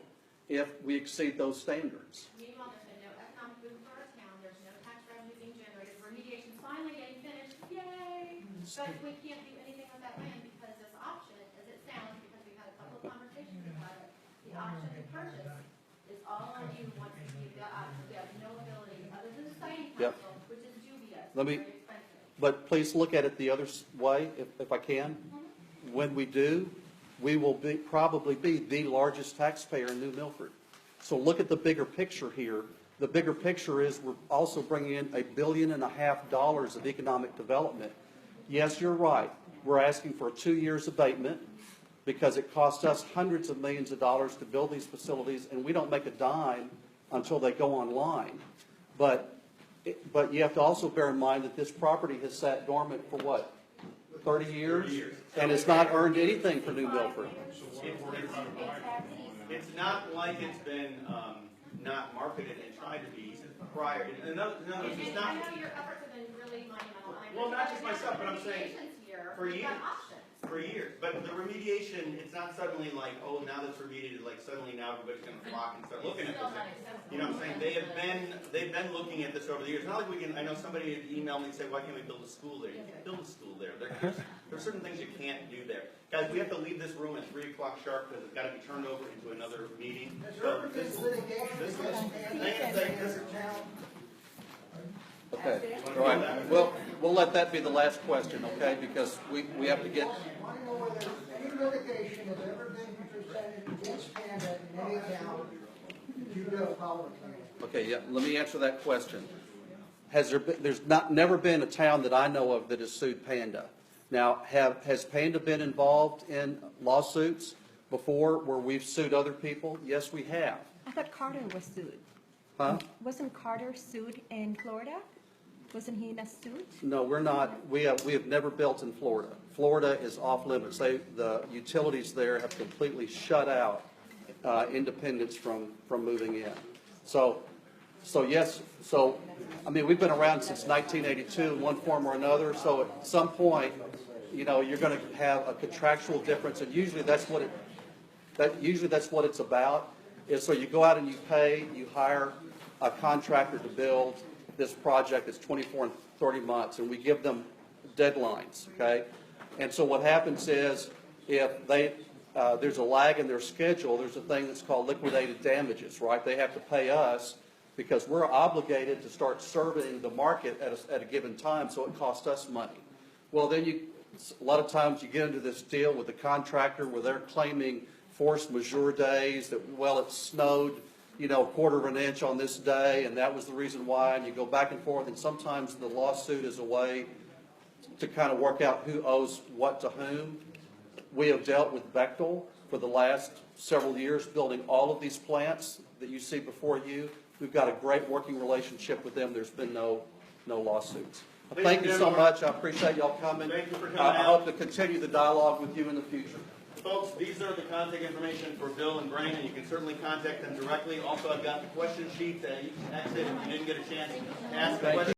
if we exceed those standards. Meanwhile, there's been no economic boom for our town, there's no tax revenue being generated, remediation's finally getting finished, yay! But we can't do anything with that land because this option, as it sounds, because we've had a couple of conversations about it, the option to purchase is all on you once you give that option. We have no ability, other than the siting Yep. council, which is dubious, Let me- very expensive. But please look at it the other way, if I can. When we do, we will probably be the largest taxpayer in New Milford. So look at the bigger picture here. The bigger picture is we're also bringing in $1.5 billion of economic development. Yes, you're right. We're asking for a 2 years abatement because it costs us hundreds of millions of dollars to build these facilities, and we don't make a dime until they go online. But you have to also bear in mind that this property has sat dormant for what, 30 years? 30 years. And it's not earned anything for New Milford. It's not like it's been not marketed and tried to be prior. No, it's not. I know your efforts have been really monumental. and I Well, know not that just now myself, the but I'm saying remediation's here, for we've years. got options. For years, but the remediation, it's not suddenly like, oh, now that's remediated, like suddenly now everybody's gonna flock and start looking at Still this. not acceptable. You know what I'm saying? They've been looking at this over the years. Not like we can, I know somebody had emailed me and said, why can't we build a school there? You can't build a school there. There's certain things you can't do there. Guys, we have to leave this room at 3 o'clock sharp because it's gotta be turned over into another meeting. Has there ever been litigation against Panda town? Okay, all right. Well, we'll let that be the last question, okay? Because we have to get, I want to know whether any litigation has ever been presented against Panda in any town due to a power plant. okay, yeah, let me answer that question. Has there been, never been a town that I know of that has sued Panda. Now, has Panda been involved in lawsuits before where we've sued other people? Yes, we have. I thought Carter was sued. Huh? Wasn't Carter sued in Florida? Wasn't he in a suit? No, we're not. We have never built in Florida. Florida is off limits. The utilities there have completely shut out independents from moving in. So yes. So I mean, we've been around since 1982 in one form or another. So at some point, you know, you're going to have a contractual difference, and usually that's what it's about. Is so you go out and you pay, you hire a contractor to build this project that's 24 and 30 months, and we give them deadlines, okay? And so what happens is if there's a lag in their schedule, there's a thing that's called liquidated damages, right? They have to pay us because we're obligated to start serving the market at a given time, so it costs us money. Well, then a lot of times you get into this deal with the contractor where they're claiming force majeure days that, well, it snowed, you know, a quarter of an inch on this day, and that was the reason why, and you go back and forth, and sometimes the lawsuit is a way to kind of work out who owes what to whom. We have dealt with Bechtel for the last several years, building all of these plants that you see before you. We've got a great working relationship with them. There's been no lawsuits. Thank you so much. I appreciate y'all coming. Thank you for coming I out. hope to continue the dialogue with you in the future. Folks, these are the contact information for Bill and Brian, and you can certainly contact them directly. Also, I've got the question sheet that you can exit if you didn't get a chance to ask a question.